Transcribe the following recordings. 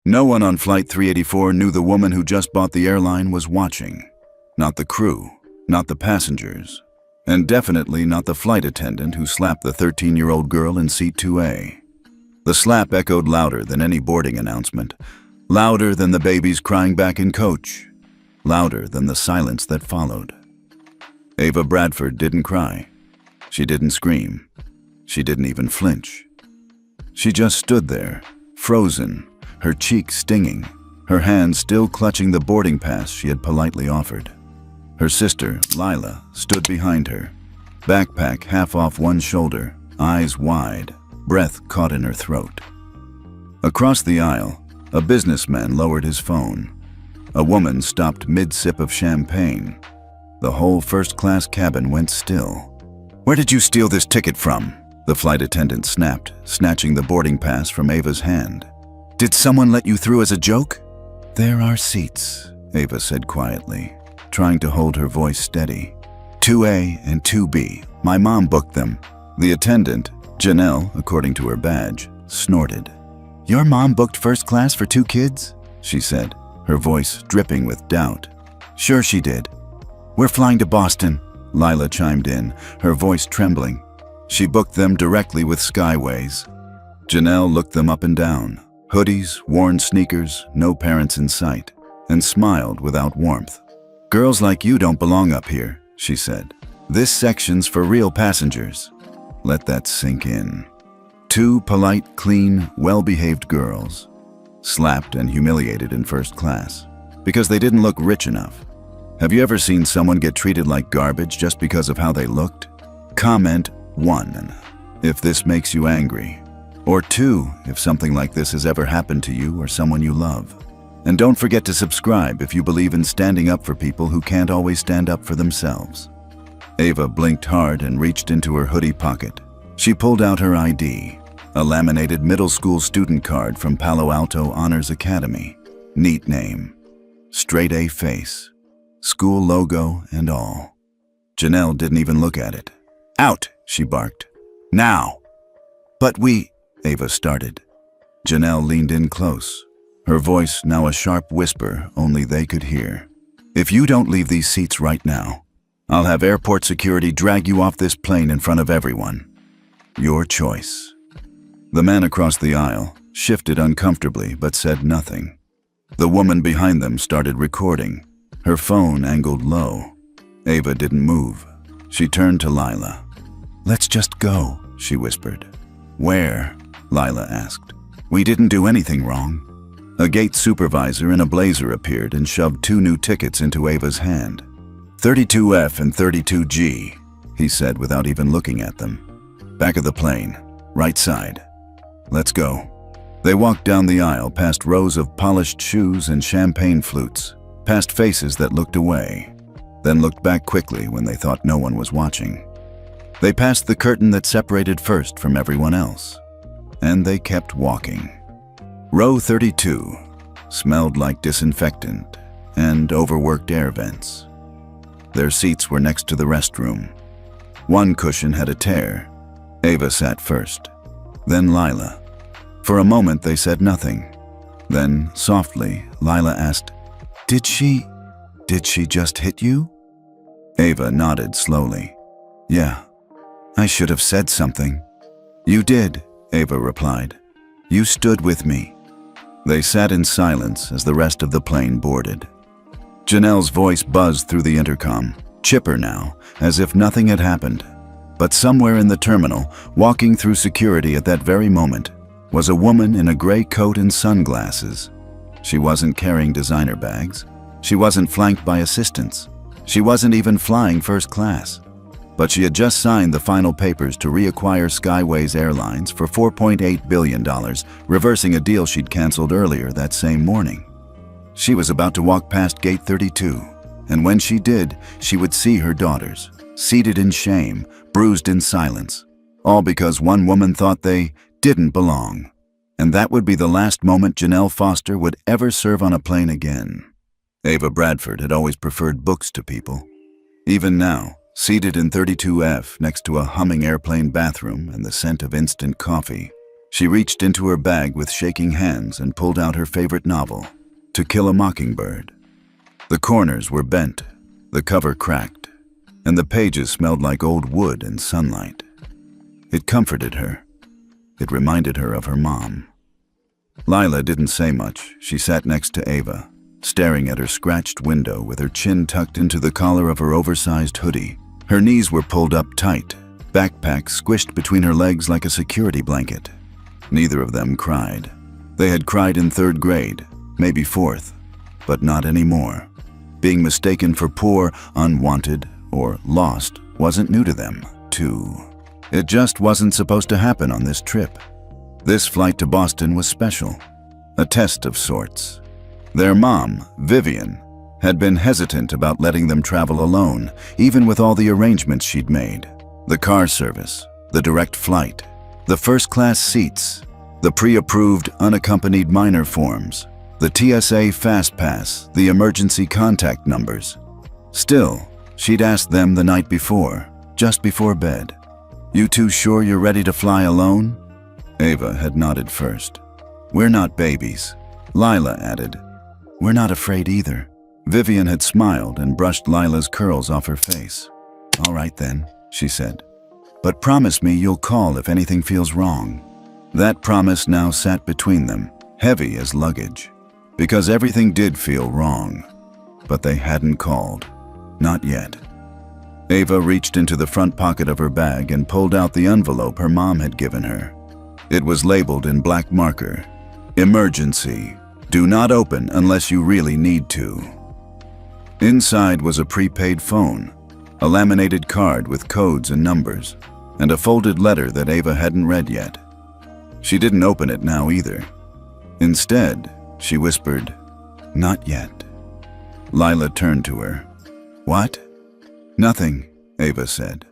No one on Flight 384 knew the woman who just bought the airline was watching. Not the crew, not the passengers, and definitely not the flight attendant who slapped the 13-year-old girl in seat 2A. The slap echoed louder than any boarding announcement, louder than the babies crying back in coach, louder than the silence that followed. Ava Bradford didn't cry. She didn't scream. She didn't even flinch. She just stood there, frozen, her cheek stinging, her hand still clutching the boarding pass she had politely offered. Her sister, Lila, stood behind her, backpack half off one shoulder, eyes wide, breath caught in her throat. Across the aisle, a businessman lowered his phone. A woman stopped mid-sip of champagne. The whole first-class cabin went still. "Where did you steal this ticket from?" the flight attendant snapped, snatching the boarding pass from Ava's hand. "Did someone let you through as a joke?" "There are seats," Ava said quietly, trying to hold her voice steady. 2A and 2B. My mom booked them. The attendant, Janelle, according to her badge, snorted. "Your mom booked first class for 2 kids?" she said, her voice dripping with doubt. "Sure she did. We're flying to Boston," Lila chimed in, her voice trembling. She booked them directly with Skyways. Janelle looked them up and down. Hoodies, worn sneakers, no parents in sight, and smiled without warmth. "Girls like you don't belong up here," she said. "This section's for real passengers." Let that sink in. 2 polite, clean, well-behaved girls, slapped and humiliated in first class because they didn't look rich enough. Have you ever seen someone get treated like garbage just because of how they looked? Comment 1 if this makes you angry, or 2 if something like this has ever happened to you or someone you love. And don't forget to subscribe if you believe in standing up for people who can't always stand up for themselves. Ava blinked hard and reached into her hoodie pocket. She pulled out her ID, a laminated middle school student card from Palo Alto Honors Academy. Neat name. Straight A face. School logo and all. Janelle didn't even look at it. "Out!" she barked. "Now!" "But we—" Ava started. Janelle leaned in close, her voice now a sharp whisper only they could hear. "If you don't leave these seats right now, I'll have airport security drag you off this plane in front of everyone. Your choice." The man across the aisle shifted uncomfortably but said nothing. The woman behind them started recording, her phone angled low. Ava didn't move. She turned to Lila. "Let's just go," she whispered. "Where?" Lila asked. "We didn't do anything wrong." A gate supervisor in a blazer appeared and shoved 2 new tickets into Ava's hand. 32F and 32G, he said without even looking at them. "Back of the plane, right side. Let's go." They walked down the aisle past rows of polished shoes and champagne flutes, past faces that looked away, then looked back quickly when they thought no one was watching. They passed the curtain that separated first from everyone else, and they kept walking. Row 32 smelled like disinfectant and overworked air vents. Their seats were next to the restroom. One cushion had a tear. Ava sat first, then Lila. For a moment they said nothing. Then, softly, Lila asked, Did she just hit you?" Ava nodded slowly. "Yeah, I should have said something." "You did," Ava replied. "You stood with me." They sat in silence as the rest of the plane boarded. Janelle's voice buzzed through the intercom, chipper now, as if nothing had happened. But somewhere in the terminal, walking through security at that very moment, was a woman in a gray coat and sunglasses. She wasn't carrying designer bags. She wasn't flanked by assistants. She wasn't even flying first class. But she had just signed the final papers to reacquire Skyways Airlines for $4.8 billion, reversing a deal she'd canceled earlier that same morning. She was about to walk past Gate 32, and when she did, she would see her daughters, seated in shame, bruised in silence, all because one woman thought they didn't belong. And that would be the last moment Janelle Foster would ever serve on a plane again. Ava Bradford had always preferred books to people. Even now, seated in 32F next to a humming airplane bathroom and the scent of instant coffee, She reached into her bag with shaking hands and pulled out her favorite novel, To Kill a Mockingbird. The corners were bent, the cover cracked, and the pages smelled like old wood and sunlight. It comforted her. It reminded her of her mom. Lila didn't say much. She sat next to Ava, staring at her scratched window with her chin tucked into the collar of her oversized hoodie. Her knees were pulled up tight, backpack squished between her legs like a security blanket. Neither of them cried. They had cried in 3rd grade, maybe 4th, but not anymore. Being mistaken for poor, unwanted, or lost wasn't new to them, too. It just wasn't supposed to happen on this trip. This flight to Boston was special, a test of sorts. Their mom, Vivian, had been hesitant about letting them travel alone, even with all the arrangements she'd made. The car service, the direct flight, the first-class seats, the pre-approved unaccompanied minor forms, the TSA Fast Pass, the emergency contact numbers. Still, she'd asked them the night before, just before bed, "You two sure you're ready to fly alone?" Ava had nodded first. "We're not babies," Lila added. "We're not afraid either." Vivian had smiled and brushed Lila's curls off her face. "All right then," she said. "But promise me you'll call if anything feels wrong." That promise now sat between them, heavy as luggage, because everything did feel wrong. But they hadn't called. Not yet. Ava reached into the front pocket of her bag and pulled out the envelope her mom had given her. It was labeled in black marker, "Emergency. Do not open unless you really need to." Inside was a prepaid phone, a laminated card with codes and numbers, and a folded letter that Ava hadn't read yet. She didn't open it now either. Instead, she whispered, "Not yet." Lila turned to her. "What?" "Nothing," Ava said.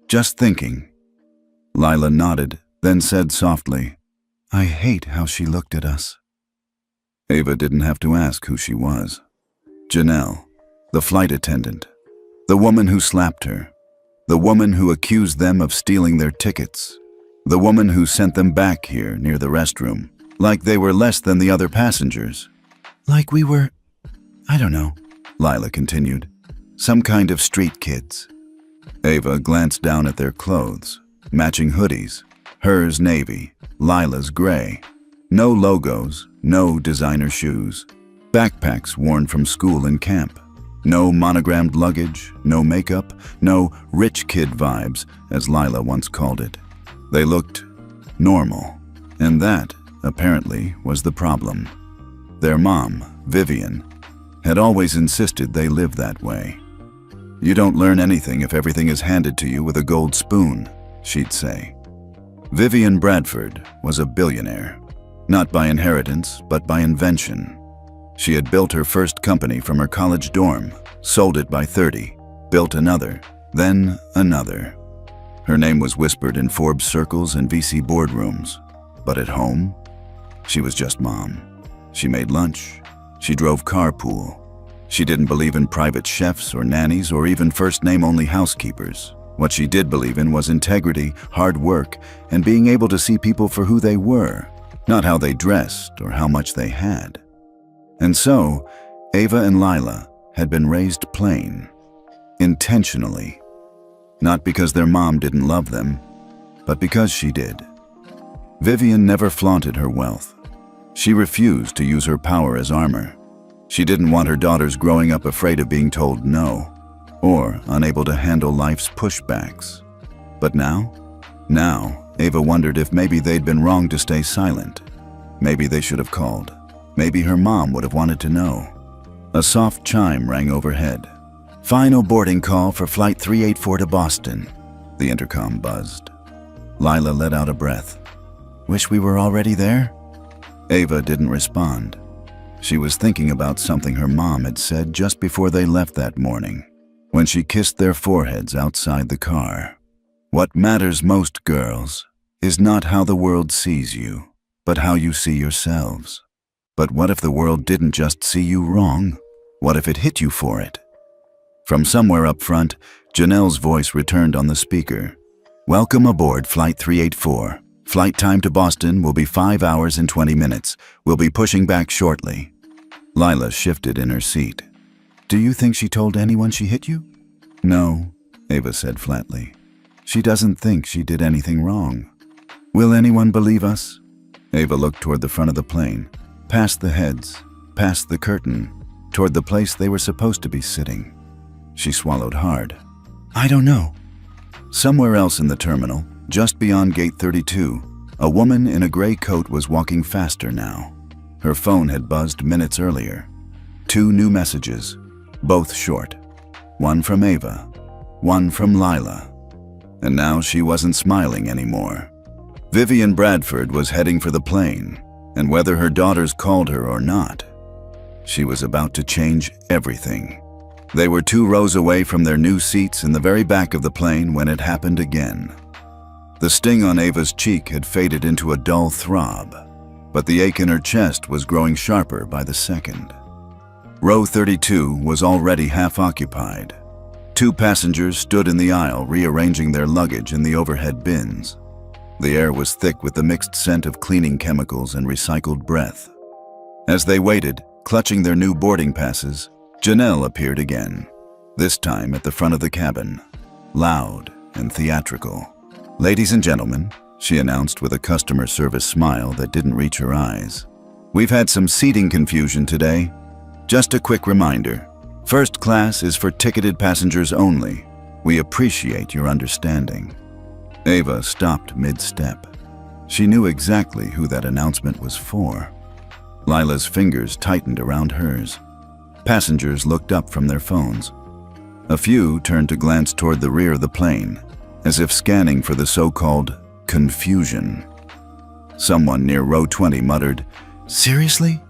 "Just thinking." Lila nodded, then said softly, "I hate how she looked at us." Ava didn't have to ask who she was. Janelle, the flight attendant, the woman who slapped her, the woman who accused them of stealing their tickets, the woman who sent them back here near the restroom, like they were less than the other passengers. "Like we were, I don't know," Lila continued. "Some kind of street kids." Ava glanced down at their clothes, matching hoodies, hers navy, Lila's gray. No logos, no designer shoes, backpacks worn from school and camp. No monogrammed luggage, no makeup, no rich kid vibes, as Lila once called it. They looked normal, and that, apparently, was the problem. Their mom, Vivian, had always insisted they live that way. "You don't learn anything if everything is handed to you with a gold spoon," she'd say. Vivian Bradford was a billionaire, not by inheritance, but by invention. She had built her first company from her college dorm, sold it by 30, built another, then another. Her name was whispered in Forbes circles and VC boardrooms, but at home, she was just mom. She made lunch. She drove carpool. She didn't believe in private chefs or nannies or even first-name-only housekeepers. What she did believe in was integrity, hard work, and being able to see people for who they were, not how they dressed or how much they had. And so, Ava and Lila had been raised plain, intentionally. Not because their mom didn't love them, but because she did. Vivian never flaunted her wealth. She refused to use her power as armor. She didn't want her daughters growing up afraid of being told no, or unable to handle life's pushbacks. But now, Ava wondered if maybe they'd been wrong to stay silent. Maybe they should have called. Maybe her mom would have wanted to know. A soft chime rang overhead. "Final boarding call for Flight 384 to Boston," the intercom buzzed. Lila let out a breath. "Wish we were already there?" Ava didn't respond. She was thinking about something her mom had said just before they left that morning, when she kissed their foreheads outside the car. "What matters most, girls, is not how the world sees you, but how you see yourselves." But what if the world didn't just see you wrong? What if it hit you for it? From somewhere up front, Janelle's voice returned on the speaker. "Welcome aboard Flight 384. Flight time to Boston will be 5 hours and 20 minutes. We'll be pushing back shortly. Lila shifted in her seat. Do you think she told anyone she hit you? No, Ava said flatly. She doesn't think she did anything wrong. Will anyone believe us? Ava looked toward the front of the plane, past the heads, past the curtain, toward the place they were supposed to be sitting. She swallowed hard. I don't know. Somewhere else in the terminal, just beyond gate 32, a woman in a gray coat was walking faster now. Her phone had buzzed minutes earlier. 2 new messages, both short. One from Ava, one from Lila. And now she wasn't smiling anymore. Vivian Bradford was heading for the plane, and whether her daughters called her or not, she was about to change everything. They were 2 rows away from their new seats in the very back of the plane when it happened again. The sting on Ava's cheek had faded into a dull throb, but the ache in her chest was growing sharper by the second. Row 32 was already half occupied. 2 passengers stood in the aisle rearranging their luggage in the overhead bins. The air was thick with the mixed scent of cleaning chemicals and recycled breath. As they waited, clutching their new boarding passes, Janelle appeared again, this time at the front of the cabin, loud and theatrical. Ladies and gentlemen, she announced with a customer service smile that didn't reach her eyes. We've had some seating confusion today. Just a quick reminder, first class is for ticketed passengers only. We appreciate your understanding. Ava stopped mid-step. She knew exactly who that announcement was for. Lila's fingers tightened around hers. Passengers looked up from their phones. A few turned to glance toward the rear of the plane, as if scanning for the so-called confusion. Someone near row 20 muttered, "Seriously?"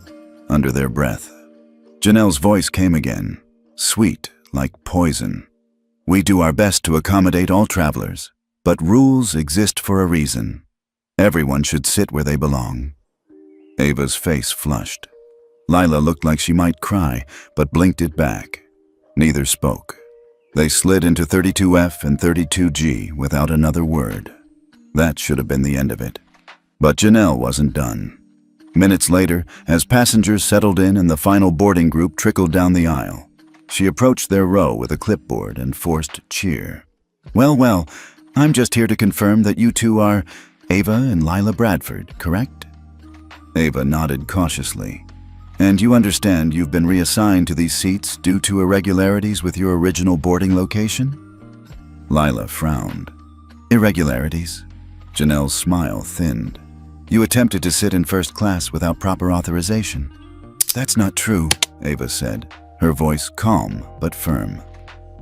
under their breath. Janelle's voice came again, sweet like poison. We do our best to accommodate all travelers, but rules exist for a reason. Everyone should sit where they belong. Ava's face flushed. Lila looked like she might cry, but blinked it back. Neither spoke. They slid into 32F and 32G without another word. That should have been the end of it. But Janelle wasn't done. Minutes later, as passengers settled in and the final boarding group trickled down the aisle, she approached their row with a clipboard and forced cheer. Well, I'm just here to confirm that you 2 are Ava and Lila Bradford, correct? Ava nodded cautiously. And you understand you've been reassigned to these seats due to irregularities with your original boarding location? Lila frowned. Irregularities? Janelle's smile thinned. You attempted to sit in first class without proper authorization. That's not true, Ava said, her voice calm but firm.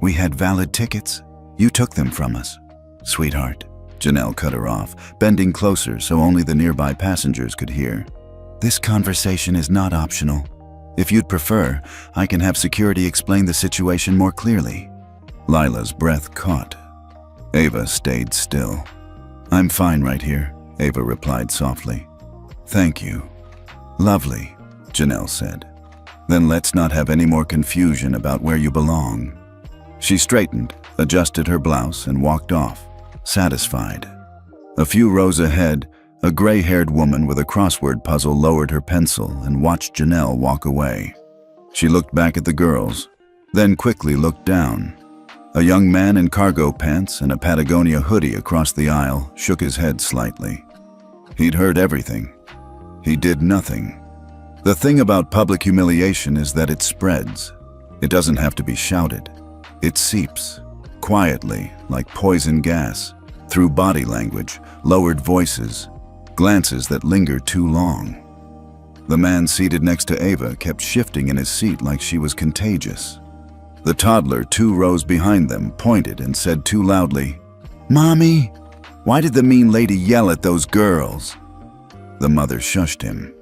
We had valid tickets. You took them from us. Sweetheart, Janelle cut her off, bending closer so only the nearby passengers could hear. This conversation is not optional. If you'd prefer, I can have security explain the situation more clearly. Lila's breath caught. Ava stayed still. I'm fine right here, Ava replied softly. Thank you. Lovely, Janelle said. Then let's not have any more confusion about where you belong. She straightened, adjusted her blouse, and walked off, satisfied. A few rows ahead, a gray-haired woman with a crossword puzzle lowered her pencil and watched Janelle walk away. She looked back at the girls, then quickly looked down. A young man in cargo pants and a Patagonia hoodie across the aisle shook his head slightly. He'd heard everything. He did nothing. The thing about public humiliation is that it spreads. It doesn't have to be shouted. It seeps, quietly, like poison gas, through body language, lowered voices, glances that linger too long. The man seated next to Ava kept shifting in his seat like she was contagious. The toddler 2 rows behind them pointed and said too loudly, "Mommy, why did the mean lady yell at those girls?" The mother shushed him.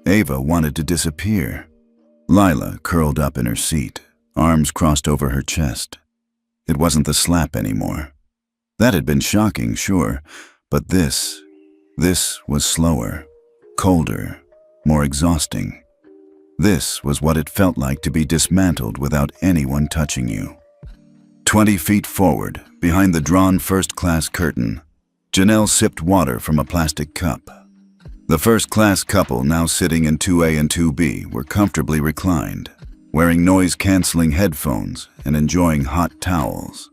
Ava wanted to disappear. Lila curled up in her seat, arms crossed over her chest. It wasn't the slap anymore. That had been shocking, sure, but this was slower, colder, more exhausting. This was what it felt like to be dismantled without anyone touching you. 20 feet forward, behind the drawn first-class curtain, Janelle sipped water from a plastic cup. The first-class couple, now sitting in 2A and 2B, were comfortably reclined, wearing noise-canceling headphones and enjoying hot towels.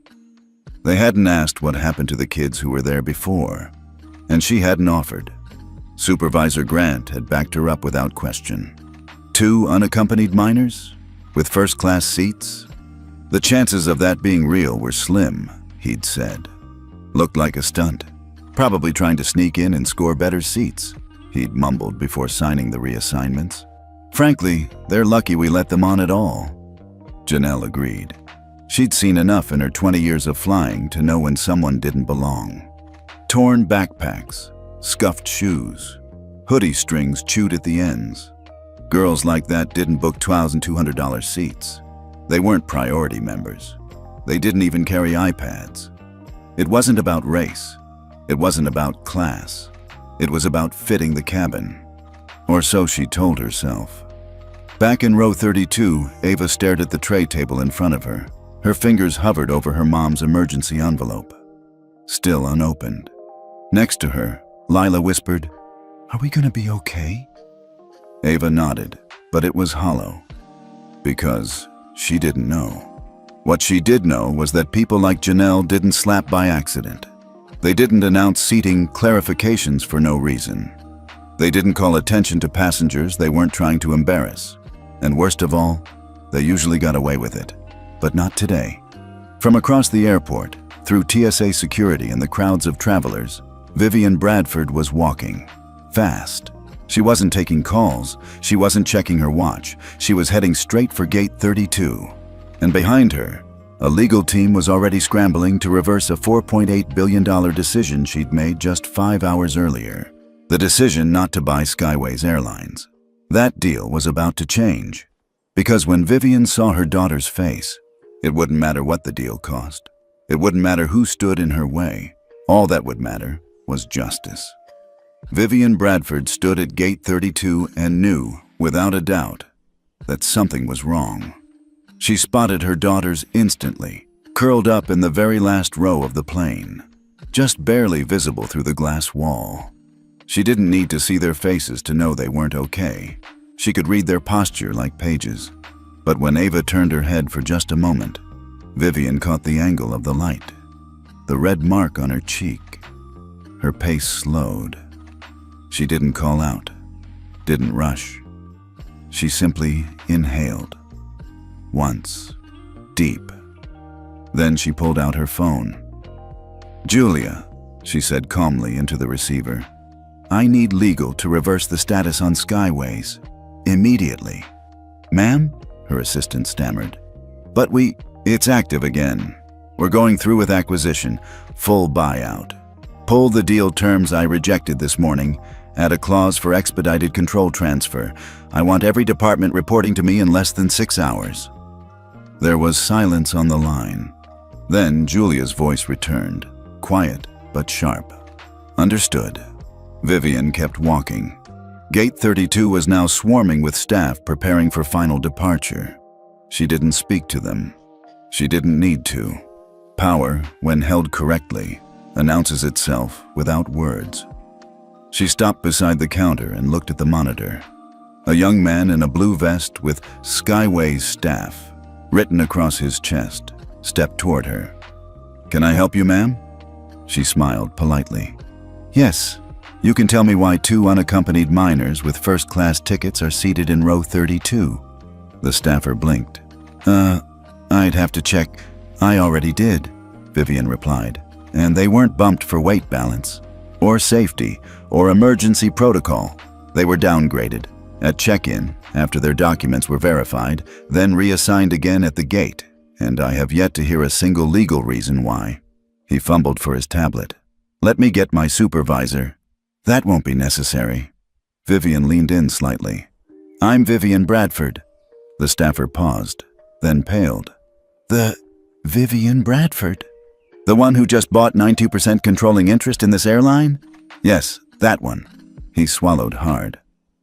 They hadn't asked what happened to the kids who were there before, and she hadn't offered. Supervisor Grant had backed her up without question. 2 unaccompanied minors? With first-class seats? The chances of that being real were slim, he'd said. Looked like a stunt. Probably trying to sneak in and score better seats, he'd mumbled before signing the reassignments. Frankly, they're lucky we let them on at all. Janelle agreed. She'd seen enough in her 20 years of flying to know when someone didn't belong. Torn backpacks, scuffed shoes, hoodie strings chewed at the ends. Girls like that didn't book $1,200 seats. They weren't priority members. They didn't even carry iPads. It wasn't about race. It wasn't about class. It was about fitting the cabin. Or so she told herself. Back in row 32, Ava stared at the tray table in front of her. Her fingers hovered over her mom's emergency envelope. Still unopened. Next to her, Lila whispered, "Are we gonna be okay?" Ava nodded, but it was hollow. Because she didn't know. What she did know was that people like Janelle didn't slap by accident. They didn't announce seating clarifications for no reason. They didn't call attention to passengers they weren't trying to embarrass. And worst of all, they usually got away with it. But not today. From across the airport, through TSA security and the crowds of travelers, Vivian Bradford was walking. Fast. She wasn't taking calls. She wasn't checking her watch. She was heading straight for Gate 32. And behind her, a legal team was already scrambling to reverse a $4.8 billion decision she'd made just 5 hours earlier. The decision not to buy Skyways Airlines. That deal was about to change. Because when Vivian saw her daughter's face, it wouldn't matter what the deal cost. It wouldn't matter who stood in her way. All that would matter was justice. Vivian Bradford stood at Gate 32 and knew, without a doubt, that something was wrong. She spotted her daughters instantly, curled up in the very last row of the plane, just barely visible through the glass wall. She didn't need to see their faces to know they weren't okay. She could read their posture like pages. But when Ava turned her head for just a moment, Vivian caught the angle of the light, the red mark on her cheek. Her pace slowed. She didn't call out, didn't rush. She simply inhaled. Once, deep. Then she pulled out her phone. "Julia," she said calmly into the receiver, "I need legal to reverse the status on Skyways. Immediately." "Ma'am?" her assistant stammered. "But it's active again. We're going through with acquisition, full buyout. Pull the deal terms I rejected this morning. Add a clause for expedited control transfer. I want every department reporting to me in less than 6 hours." There was silence on the line. Then Julia's voice returned, quiet but sharp. "Understood." Vivian kept walking. Gate 32 was now swarming with staff preparing for final departure. She didn't speak to them. She didn't need to. Power, when held correctly, announces itself without words. She stopped beside the counter and looked at the monitor. A young man in a blue vest with Skyways staff written across his chest stepped toward her. "Can I help you, ma'am?" She smiled politely. "Yes. You can tell me why 2 unaccompanied minors with first-class tickets are seated in row 32. The staffer blinked. I'd have to check. I already did," Vivian replied. "And they weren't bumped for weight balance, or safety, or emergency protocol. They were downgraded at check-in after their documents were verified, then reassigned again at the gate, and I have yet to hear a single legal reason why." He fumbled for his tablet. "Let me get my supervisor." "That won't be necessary." Vivian leaned in slightly. "I'm Vivian Bradford." The staffer paused, then paled. "The Vivian Bradford? The one who just bought 92% controlling interest in this airline?" "Yes, that one." He swallowed hard.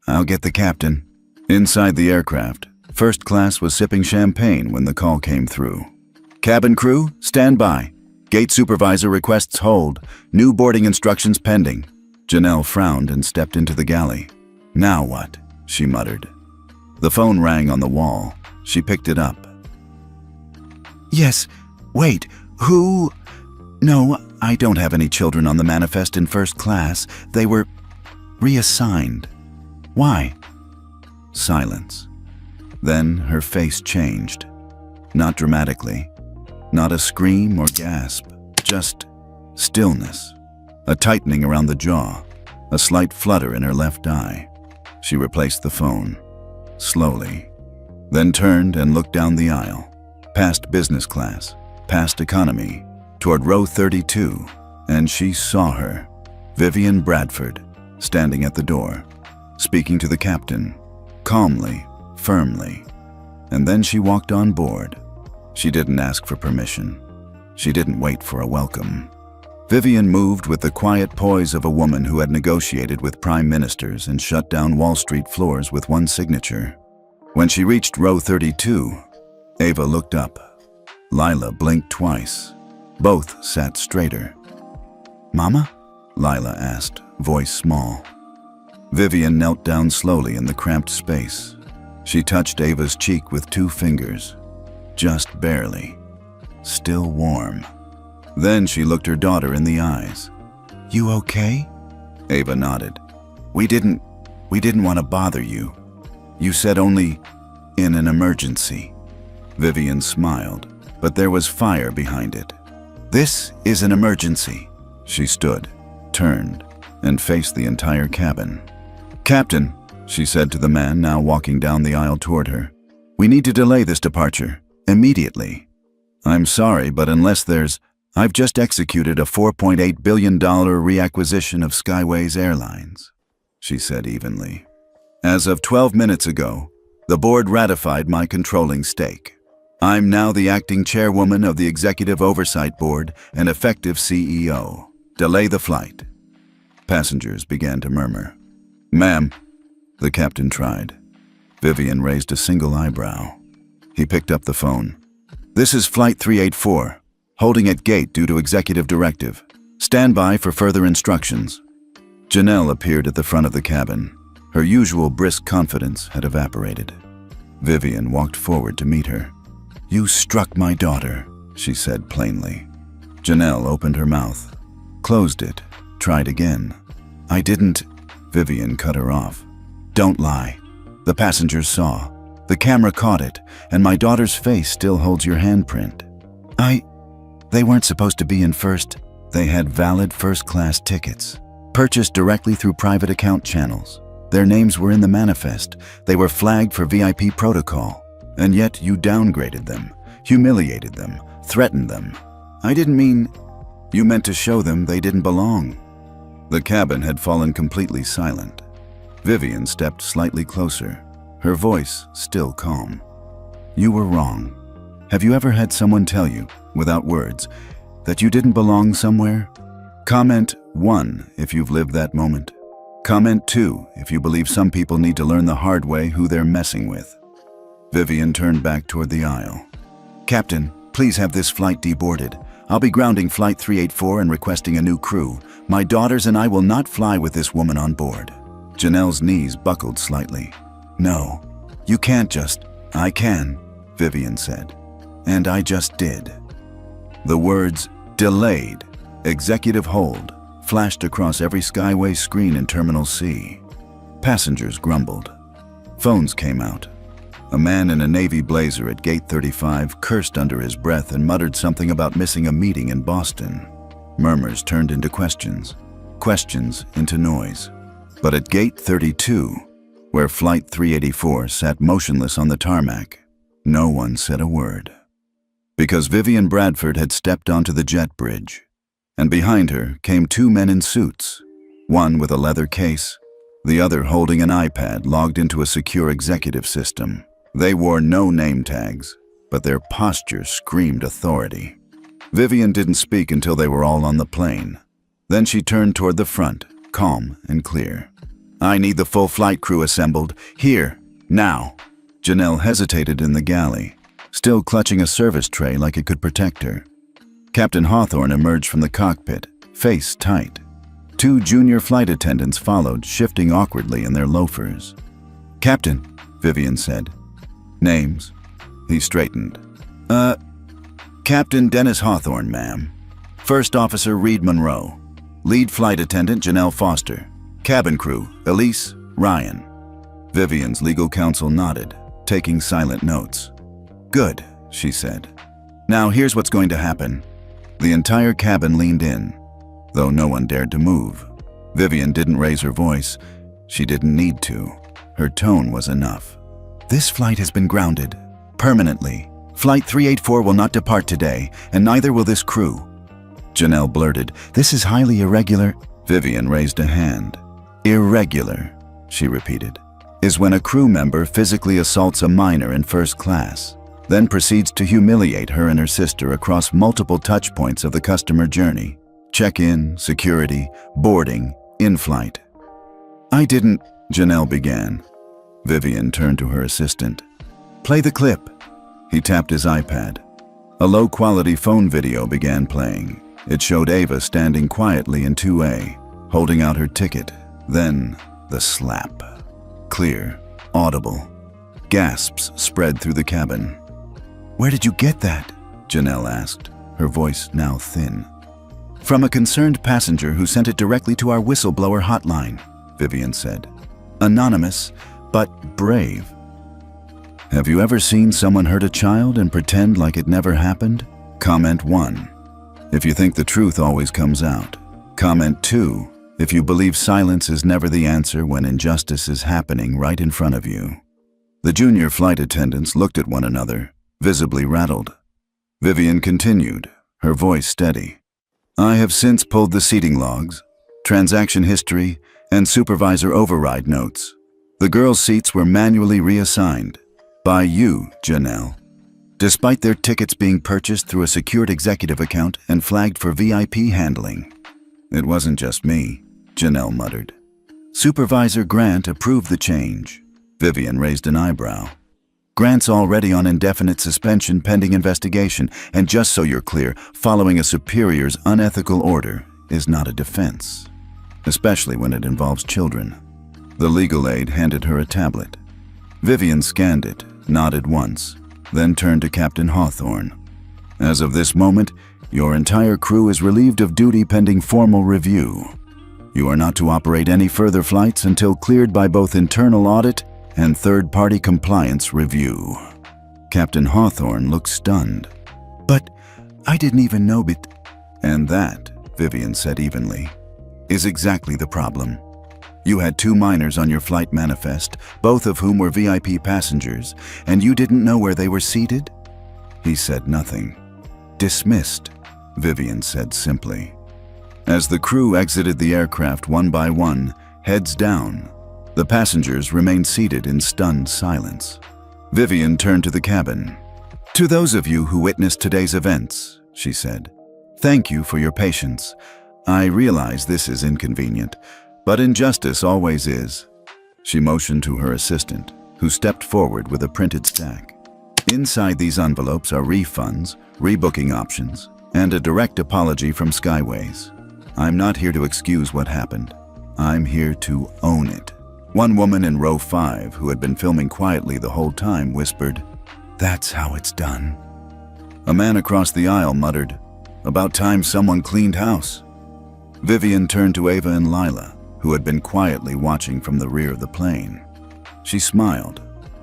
"I'll get the captain." Inside the aircraft, first class was sipping champagne when the call came through. "Cabin crew, stand by. Gate supervisor requests hold. New boarding instructions pending. Janelle frowned and stepped into the galley. Now what? She muttered. The phone rang on the wall. She picked it up. Yes, wait, who? No, I don't have any children on the manifest in first class. They were reassigned. Why? Silence. Then her face changed. Not dramatically. Not a scream or gasp. Just stillness. A tightening around the jaw. A slight flutter in her left eye. She replaced the phone. Slowly. Then turned and looked down the aisle. Past business class. Past economy. Toward row 32. And she saw her. Vivian Bradford. Standing at the door. Speaking to the captain. Calmly. Firmly. And then she walked on board. She didn't ask for permission. She didn't wait for a welcome. Vivian moved with the quiet poise of a woman who had negotiated with prime ministers and shut down Wall Street floors with one signature. When she reached row 32, Ava looked up. Lila blinked twice. Both sat straighter. "Mama?" Lila asked, voice small. Vivian knelt down slowly in the cramped space. She touched Ava's cheek with 2 fingers. Just barely. Still warm. Then she looked her daughter in the eyes. "You okay?" Ava nodded. We didn't want to bother you. You said only in an emergency." Vivian smiled, but there was fire behind it. "This is an emergency." She stood, turned, and faced the entire cabin. "Captain," she said to the man now walking down the aisle toward her, "we need to delay this departure, immediately. I'm sorry, but I've just executed a $4.8 billion reacquisition of Skyways Airlines," she said evenly. "As of 12 minutes ago, the board ratified my controlling stake. I'm now the acting chairwoman of the Executive Oversight Board and effective CEO. Delay the flight." Passengers began to murmur. "Ma'am," the captain tried. Vivian raised a single eyebrow. He picked up the phone. "This is Flight 384. Holding at gate due to executive directive. Stand by for further instructions." Janelle appeared at the front of the cabin. Her usual brisk confidence had evaporated. Vivian walked forward to meet her. "You struck my daughter," she said plainly. Janelle opened her mouth, closed it, tried again. "I didn't," Vivian cut her off. "Don't lie. The passengers saw. The camera caught it, and my daughter's face still holds your handprint. They weren't supposed to be in first. They had valid first-class tickets, purchased directly through private account channels. Their names were in the manifest. They were flagged for VIP protocol. And yet you downgraded them, humiliated them, threatened them. I didn't mean... You meant to show them they didn't belong." The cabin had fallen completely silent. Vivian stepped slightly closer, her voice still calm. "You were wrong. Have you ever had someone tell you, without words, that you didn't belong somewhere? Comment 1 if you've lived that moment. Comment 2 if you believe some people need to learn the hard way who they're messing with." Vivian turned back toward the aisle. "Captain, please have this flight deboarded. I'll be grounding Flight 384 and requesting a new crew. My daughters and I will not fly with this woman on board." Janelle's knees buckled slightly. "No, you can't just..." "I can," Vivian said. "And I just did." The words, "delayed," "executive hold," flashed across every Skyway screen in Terminal C. Passengers grumbled. Phones came out. A man in a navy blazer at Gate 35 cursed under his breath and muttered something about missing a meeting in Boston. Murmurs turned into questions, questions into noise. But at Gate 32, where Flight 384 sat motionless on the tarmac, no one said a word. Because Vivian Bradford had stepped onto the jet bridge, and behind her came 2 men in suits, one with a leather case, the other holding an iPad logged into a secure executive system. They wore no name tags, but their posture screamed authority. Vivian didn't speak until they were all on the plane. Then she turned toward the front, calm and clear. "I need the full flight crew assembled, here, now." Janelle hesitated in the galley, still clutching a service tray like it could protect her. Captain Hawthorne emerged from the cockpit, face tight. 2 junior flight attendants followed, shifting awkwardly in their loafers. "Captain," Vivian said. "Names?" He straightened. Captain Dennis Hawthorne, ma'am. First Officer Reed Monroe. Lead Flight Attendant Janelle Foster. Cabin crew Elise, Ryan." Vivian's legal counsel nodded, taking silent notes. "Good," she said. "Now here's what's going to happen." The entire cabin leaned in, though no one dared to move. Vivian didn't raise her voice. She didn't need to. Her tone was enough. "This flight has been grounded. Permanently. Flight 384 will not depart today, and neither will this crew." Janelle blurted, "This is highly irregular." Vivian raised a hand. "Irregular," she repeated, "is when a crew member physically assaults a minor in first class, then proceeds to humiliate her and her sister across multiple touch points of the customer journey. Check-in, security, boarding, in-flight." "I didn't," Janelle began. Vivian turned to her assistant. "Play the clip." He tapped his iPad. A low-quality phone video began playing. It showed Ava standing quietly in 2A, holding out her ticket. Then, the slap. Clear, audible. Gasps spread through the cabin. "Where did you get that?" Janelle asked, her voice now thin. "From a concerned passenger who sent it directly to our whistleblower hotline," Vivian said. "Anonymous, but brave." Have you ever seen someone hurt a child and pretend like it never happened? Comment 1. If you think the truth always comes out. Comment 2. If you believe silence is never the answer when injustice is happening right in front of you. The junior flight attendants looked at one another, visibly rattled. Vivian continued, her voice steady. "I have since pulled the seating logs, transaction history, and supervisor override notes. The girls' seats were manually reassigned. By you, Janelle. Despite their tickets being purchased through a secured executive account and flagged for VIP handling." "It wasn't just me," Janelle muttered. "Supervisor Grant approved the change." Vivian raised an eyebrow. "Grant's already on indefinite suspension pending investigation, and just so you're clear, following a superior's unethical order is not a defense, especially when it involves children." The legal aide handed her a tablet. Vivian scanned it, nodded once, then turned to Captain Hawthorne. "As of this moment, your entire crew is relieved of duty pending formal review. You are not to operate any further flights until cleared by both internal audit and third-party compliance review." Captain Hawthorne looked stunned. "But I didn't even know it." "And that," Vivian said evenly, "is exactly the problem. You had 2 minors on your flight manifest, both of whom were VIP passengers, and you didn't know where they were seated?" He said nothing. "Dismissed," Vivian said simply. As the crew exited the aircraft one by one, heads down, the passengers remained seated in stunned silence. Vivian turned to the cabin. "To those of you who witnessed today's events," she said, "thank you for your patience. I realize this is inconvenient, but injustice always is." She motioned to her assistant, who stepped forward with a printed stack. "Inside these envelopes are refunds, rebooking options, and a direct apology from Skyways. I'm not here to excuse what happened. I'm here to own it." One woman in row 5, who had been filming quietly the whole time, whispered, "That's how it's done." A man across the aisle muttered, "About time someone cleaned house." Vivian turned to Ava and Lila, who had been quietly watching from the rear of the plane. She smiled,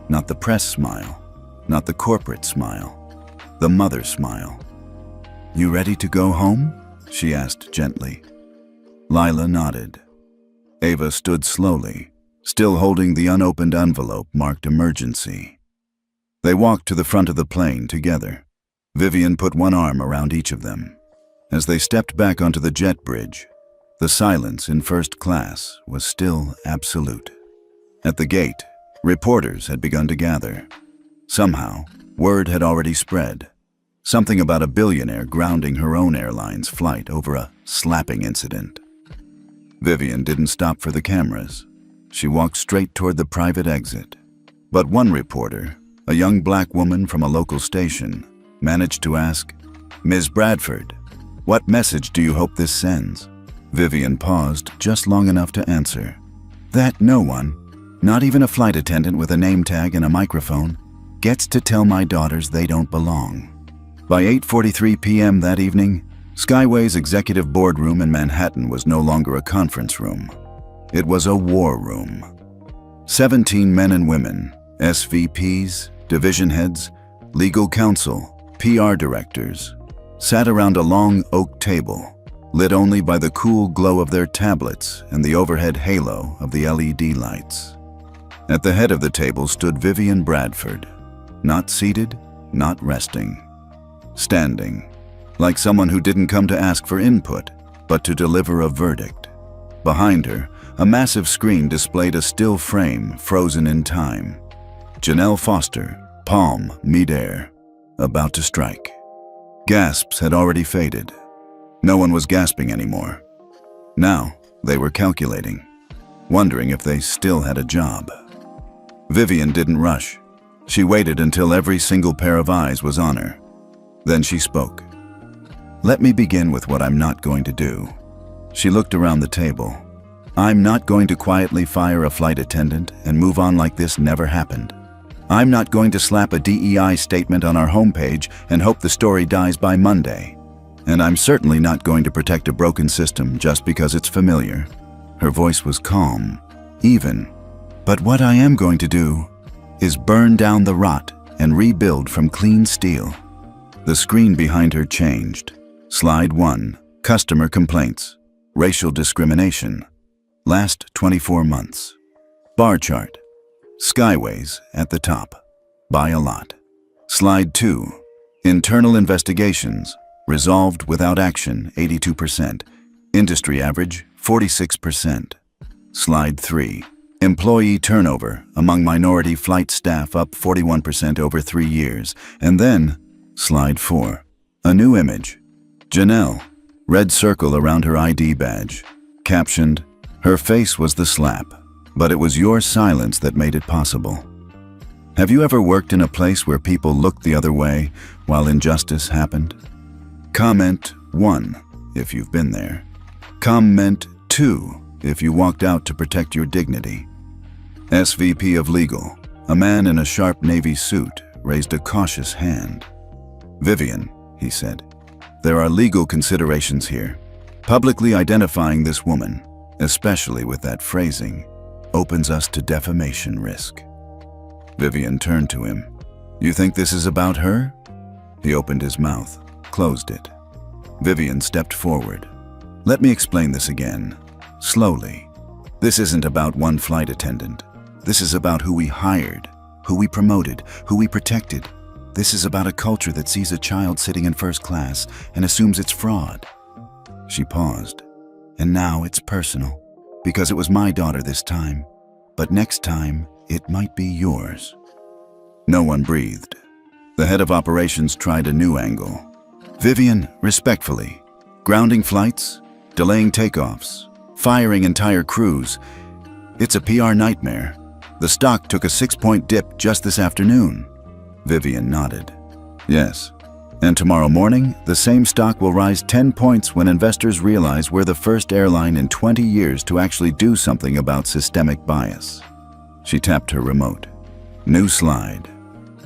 not the press smile, not the corporate smile, the mother smile. "You ready to go home?" she asked gently. Lila nodded. Ava stood slowly, still holding the unopened envelope marked emergency. They walked to the front of the plane together. Vivian put one arm around each of them. As they stepped back onto the jet bridge, the silence in first class was still absolute. At the gate, reporters had begun to gather. Somehow, word had already spread. Something about a billionaire grounding her own airline's flight over a slapping incident. Vivian didn't stop for the cameras. She walked straight toward the private exit. But one reporter, a young black woman from a local station, managed to ask, "Ms. Bradford, What message do you hope this sends? Vivian paused just long enough to answer. That no one, not even a flight attendant with a name tag and a microphone, gets to tell my daughters they don't belong. By 8:43 p.m. that evening, Skyway's executive boardroom in Manhattan was no longer a conference room. It was a war room. 17 men and women, SVPs, division heads, legal counsel, PR directors, sat around a long oak table, lit only by the cool glow of their tablets and the overhead halo of the LED lights. At the head of the table stood Vivian Bradford, not seated, not resting. Standing, like someone who didn't come to ask for input, but to deliver a verdict. Behind her, a massive screen displayed a still frame frozen in time. Janelle Foster, palm midair, about to strike. Gasps had already faded. No one was gasping anymore. Now, they were calculating, wondering if they still had a job. Vivian didn't rush. She waited until every single pair of eyes was on her. Then she spoke. Let me begin with what I'm not going to do. She looked around the table. I'm not going to quietly fire a flight attendant and move on like this never happened. I'm not going to slap a DEI statement on our homepage and hope the story dies by Monday. And I'm certainly not going to protect a broken system just because it's familiar. Her voice was calm, even. But what I am going to do is burn down the rot and rebuild from clean steel. The screen behind her changed. Slide 1, customer complaints, racial discrimination, last 24 months. Bar chart, Skyways at the top, by a lot. Slide 2, internal investigations, resolved without action, 82%, industry average, 46%. Slide 3, employee turnover among minority flight staff up 41% over 3 years. And then, Slide 4, a new image. Janelle, red circle around her ID badge. Captioned, her face was the slap, but it was your silence that made it possible. Have you ever worked in a place where people looked the other way while injustice happened? Comment 1, if you've been there. Comment 2, if you walked out to protect your dignity. SVP of Legal, a man in a sharp navy suit, raised a cautious hand. Vivian, he said, there are legal considerations here. Publicly identifying this woman, especially with that phrasing, opens us to defamation risk. Vivian turned to him. You think this is about her? He opened his mouth, closed it. Vivian stepped forward. Let me explain this again, slowly. This isn't about one flight attendant. This is about who we hired, who we promoted, who we protected. This is about a culture that sees a child sitting in first class and assumes it's fraud. She paused. And now it's personal, because it was my daughter this time, but next time it might be yours. No one breathed. The head of operations tried a new angle. Vivian, respectfully, grounding flights, delaying takeoffs, firing entire crews. It's a PR nightmare. The stock took a 6-point dip just this afternoon. Vivian nodded. Yes, and tomorrow morning, the same stock will rise 10 points when investors realize we're the first airline in 20 years to actually do something about systemic bias. She tapped her remote. New slide.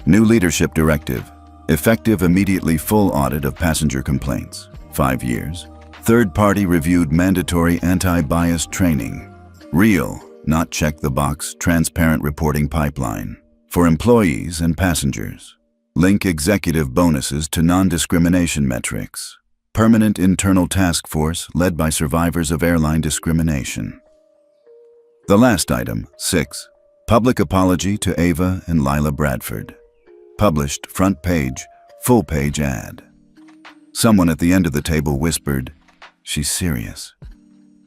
New leadership directive. Effective immediately full audit of passenger complaints. 5 years. Third-party reviewed mandatory anti-bias training. Real, not check-the-box, transparent reporting pipeline. For employees and passengers. Link executive bonuses to non-discrimination metrics. Permanent internal task force led by survivors of airline discrimination. The last item, 6. Public apology to Ava and Lila Bradford. Published front page, full page ad. Someone at the end of the table whispered, "She's serious."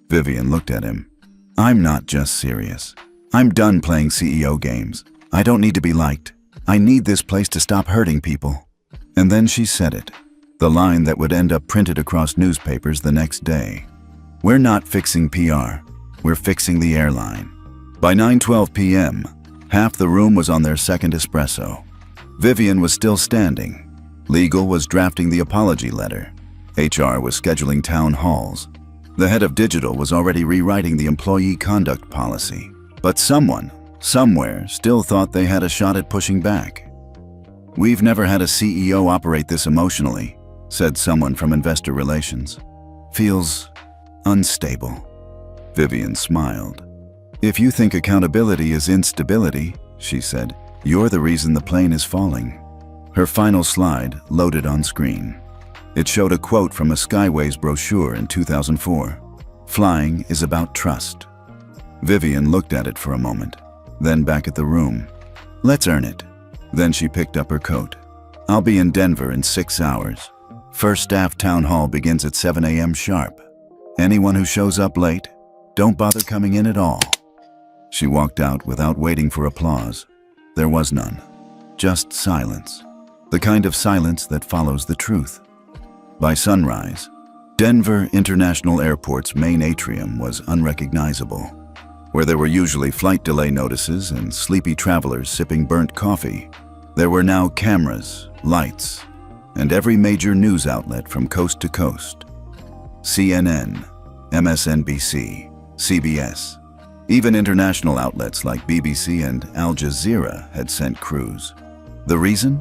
Vivian looked at him. I'm not just serious. I'm done playing CEO games. I don't need to be liked. I need this place to stop hurting people. And then she said it, the line that would end up printed across newspapers the next day. We're not fixing PR. We're fixing the airline. By 9:12 p.m., half the room was on their second espresso. Vivian was still standing. Legal was drafting the apology letter. HR was scheduling town halls. The head of digital was already rewriting the employee conduct policy. But someone, somewhere, still thought they had a shot at pushing back. "We've never had a CEO operate this emotionally," said someone from investor relations. "Feels unstable." Vivian smiled. "If you think accountability is instability," she said, "you're the reason the plane is falling." Her final slide loaded on screen. It showed a quote from a Skyways brochure in 2004. "Flying is about trust." Vivian looked at it for a moment, then back at the room. "Let's earn it." Then she picked up her coat. "I'll be in Denver in 6 hours. First staff town hall begins at 7 a.m. sharp. Anyone who shows up late, don't bother coming in at all." She walked out without waiting for applause. There was none. Just silence. The kind of silence that follows the truth. By sunrise, Denver International Airport's main atrium was unrecognizable. Where there were usually flight delay notices and sleepy travelers sipping burnt coffee, there were now cameras, lights, and every major news outlet from coast to coast. CNN, MSNBC, CBS, even international outlets like BBC and Al Jazeera had sent crews. The reason?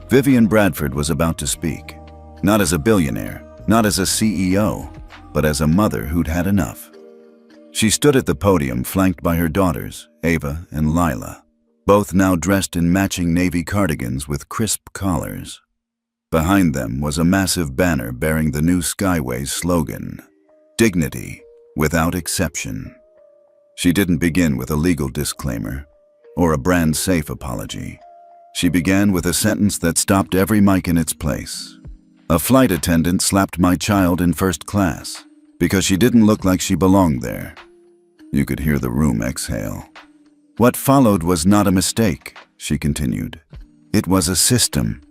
Vivian Bradford was about to speak. Not as a billionaire, not as a CEO, but as a mother who'd had enough. She stood at the podium flanked by her daughters, Ava and Lila, both now dressed in matching navy cardigans with crisp collars. Behind them was a massive banner bearing the new Skyways slogan, "Dignity without exception." She didn't begin with a legal disclaimer or a brand-safe apology. She began with a sentence that stopped every mic in its place. "A flight attendant slapped my child in first class because she didn't look like she belonged there." You could hear the room exhale. "What followed was not a mistake," she continued. "It was a system.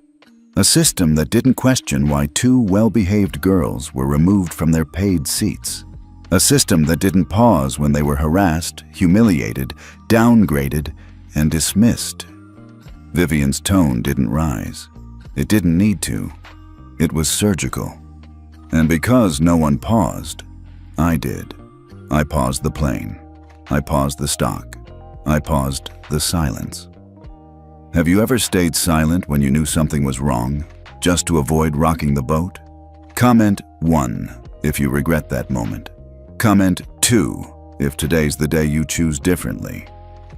A system that didn't question why 2 well-behaved girls were removed from their paid seats. A system that didn't pause when they were harassed, humiliated, downgraded, and dismissed." Vivian's tone didn't rise. It didn't need to. It was surgical. And because no one paused, I did. I paused the plane. I paused the stock. I paused the silence. Have you ever stayed silent when you knew something was wrong, just to avoid rocking the boat? Comment 1 if you regret that moment. Comment 2 if today's the day you choose differently.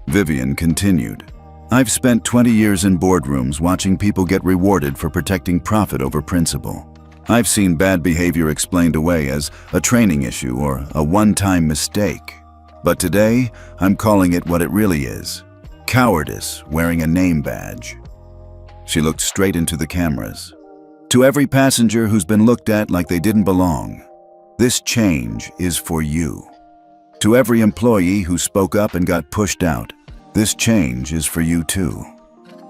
Vivian continued. "I've spent 20 years in boardrooms watching people get rewarded for protecting profit over principle. I've seen bad behavior explained away as a training issue or a one-time mistake. But today, I'm calling it what it really is. Cowardice wearing a name badge." She looked straight into the cameras. "To every passenger who's been looked at like they didn't belong, this change is for you. To every employee who spoke up and got pushed out, this change is for you too."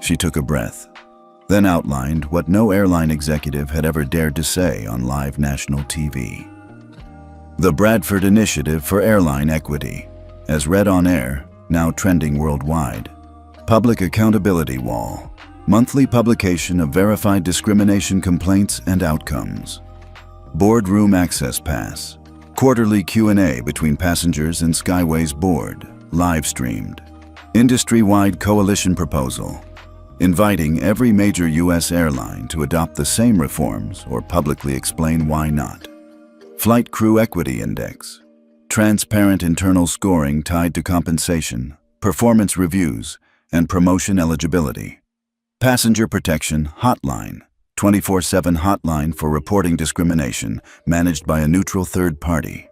She took a breath, then outlined what no airline executive had ever dared to say on live national TV. The Bradford Initiative for Airline Equity, as read on air, now trending worldwide. Public Accountability Wall, monthly publication of verified discrimination complaints and outcomes. Boardroom Access Pass, quarterly Q&A between passengers and Skyways board, live-streamed. Industry-wide coalition proposal, inviting every major U.S. airline to adopt the same reforms or publicly explain why not. Flight Crew Equity Index, transparent internal scoring tied to compensation, performance reviews, and promotion eligibility. Passenger Protection Hotline, 24/7 hotline for reporting discrimination, managed by a neutral third party.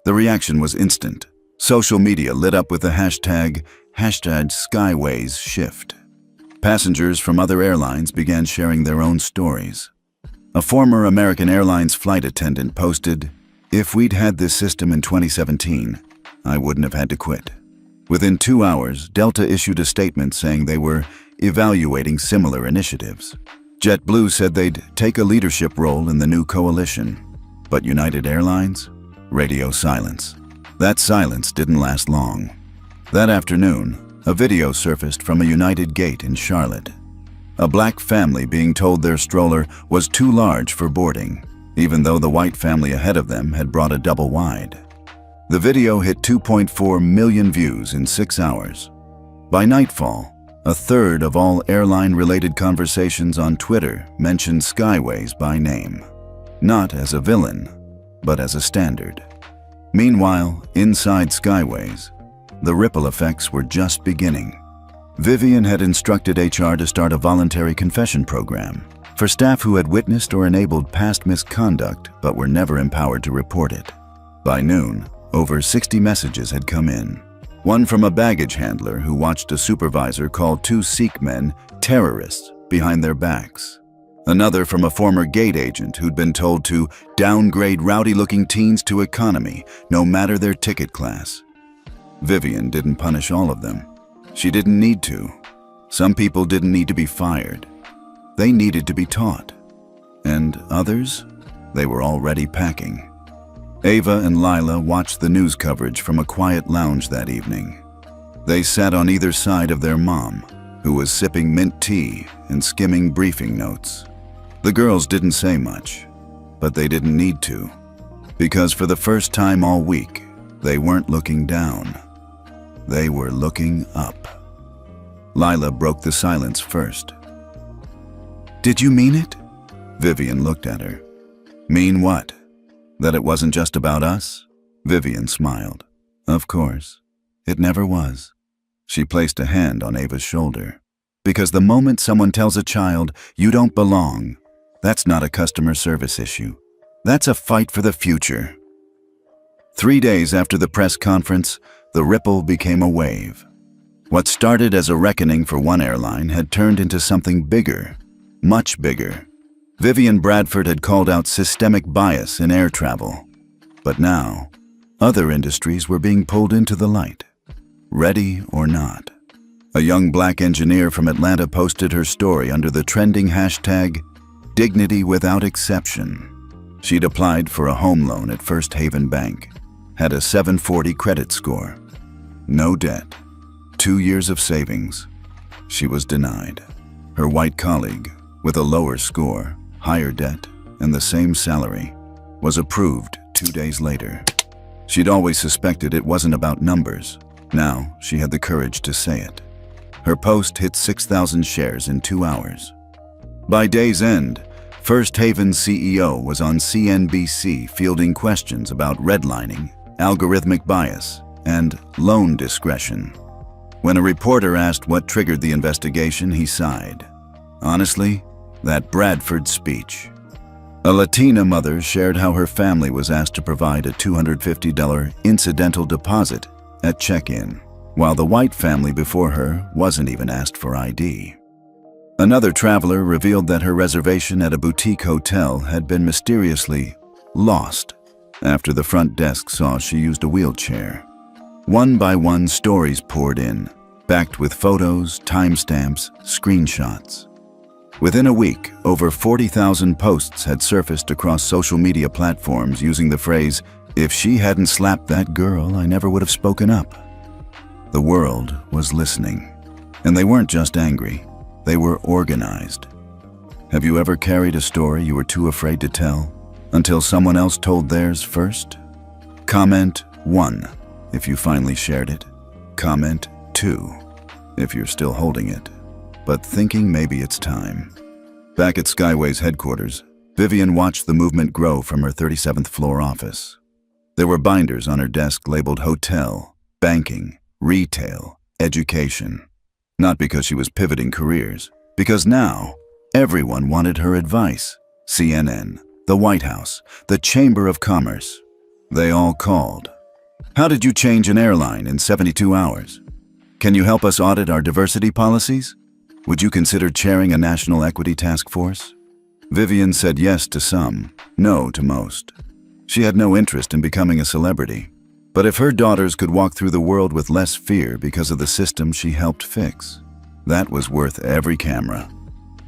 The reaction was instant. Social media lit up with the hashtag #SkywaysShift. Passengers from other airlines began sharing their own stories. A former American Airlines flight attendant posted, "If we'd had this system in 2017, I wouldn't have had to quit." Within 2 hours, Delta issued a statement saying they were evaluating similar initiatives. JetBlue said they'd take a leadership role in the new coalition. But United Airlines? Radio silence. That silence didn't last long. That afternoon, a video surfaced from a United gate in Charlotte. A black family being told their stroller was too large for boarding. even though the white family ahead of them had brought a double wide. The video hit 2.4 million views in 6 hours. By nightfall, a third of all airline-related conversations on Twitter mentioned Skyways by name, not as a villain, but as a standard. Meanwhile, inside Skyways, the ripple effects were just beginning. Vivian had instructed HR to start a voluntary confession program for staff who had witnessed or enabled past misconduct but were never empowered to report it. By noon, over 60 messages had come in. One from a baggage handler who watched a supervisor call 2 Sikh men terrorists behind their backs. Another from a former gate agent who'd been told to downgrade rowdy-looking teens to economy, no matter their ticket class. Vivian didn't punish all of them. She didn't need to. Some people didn't need to be fired. They needed to be taught. And others? They were already packing. Ava and Lila watched the news coverage from a quiet lounge that evening. They sat on either side of their mom, who was sipping mint tea and skimming briefing notes. The girls didn't say much, but they didn't need to, because for the first time all week, they weren't looking down. They were looking up. Lila broke the silence first. "Did you mean it?" Vivian looked at her. "Mean what? That it wasn't just about us?" Vivian smiled. "Of course. It never was." She placed a hand on Ava's shoulder. "Because the moment someone tells a child, you don't belong, that's not a customer service issue. That's a fight for the future." 3 days after the press conference, the ripple became a wave. What started as a reckoning for one airline had turned into something bigger, much bigger. Vivian Bradford had called out systemic bias in air travel. But now, other industries were being pulled into the light, ready or not. A young black engineer from Atlanta posted her story under the trending hashtag, "Dignity Without Exception." She'd applied for a home loan at First Haven Bank, had a 740 credit score, no debt, 2 years of savings. She was denied. Her white colleague, with a lower score, higher debt, and the same salary, was approved 2 days later. She'd always suspected it wasn't about numbers. Now she had the courage to say it. Her post hit 6,000 shares in 2 hours. By day's end, First Haven's CEO was on CNBC fielding questions about redlining, algorithmic bias, and loan discretion. When a reporter asked what triggered the investigation, he sighed. Honestly, that Bradford speech. A Latina mother shared how her family was asked to provide a $250 incidental deposit at check-in, while the white family before her wasn't even asked for ID. Another traveler revealed that her reservation at a boutique hotel had been mysteriously lost after the front desk saw she used a wheelchair. One by one, stories poured in, backed with photos, timestamps, screenshots. Within a week, over 40,000 posts had surfaced across social media platforms using the phrase, "If she hadn't slapped that girl, I never would have spoken up." The world was listening. And they weren't just angry, they were organized. Have you ever carried a story you were too afraid to tell until someone else told theirs first? Comment 1 if you finally shared it. Comment 2 if you're still holding it, but thinking maybe it's time. Back at Skyway's headquarters, Vivian watched the movement grow from her 37th floor office. There were binders on her desk labeled hotel, banking, retail, education. Not because she was pivoting careers, because now everyone wanted her advice. CNN, the White House, the Chamber of Commerce. They all called. How did you change an airline in 72 hours? Can you help us audit our diversity policies? Would you consider chairing a national equity task force? Vivian said yes to some, no to most. She had no interest in becoming a celebrity. But if her daughters could walk through the world with less fear because of the system she helped fix, that was worth every camera.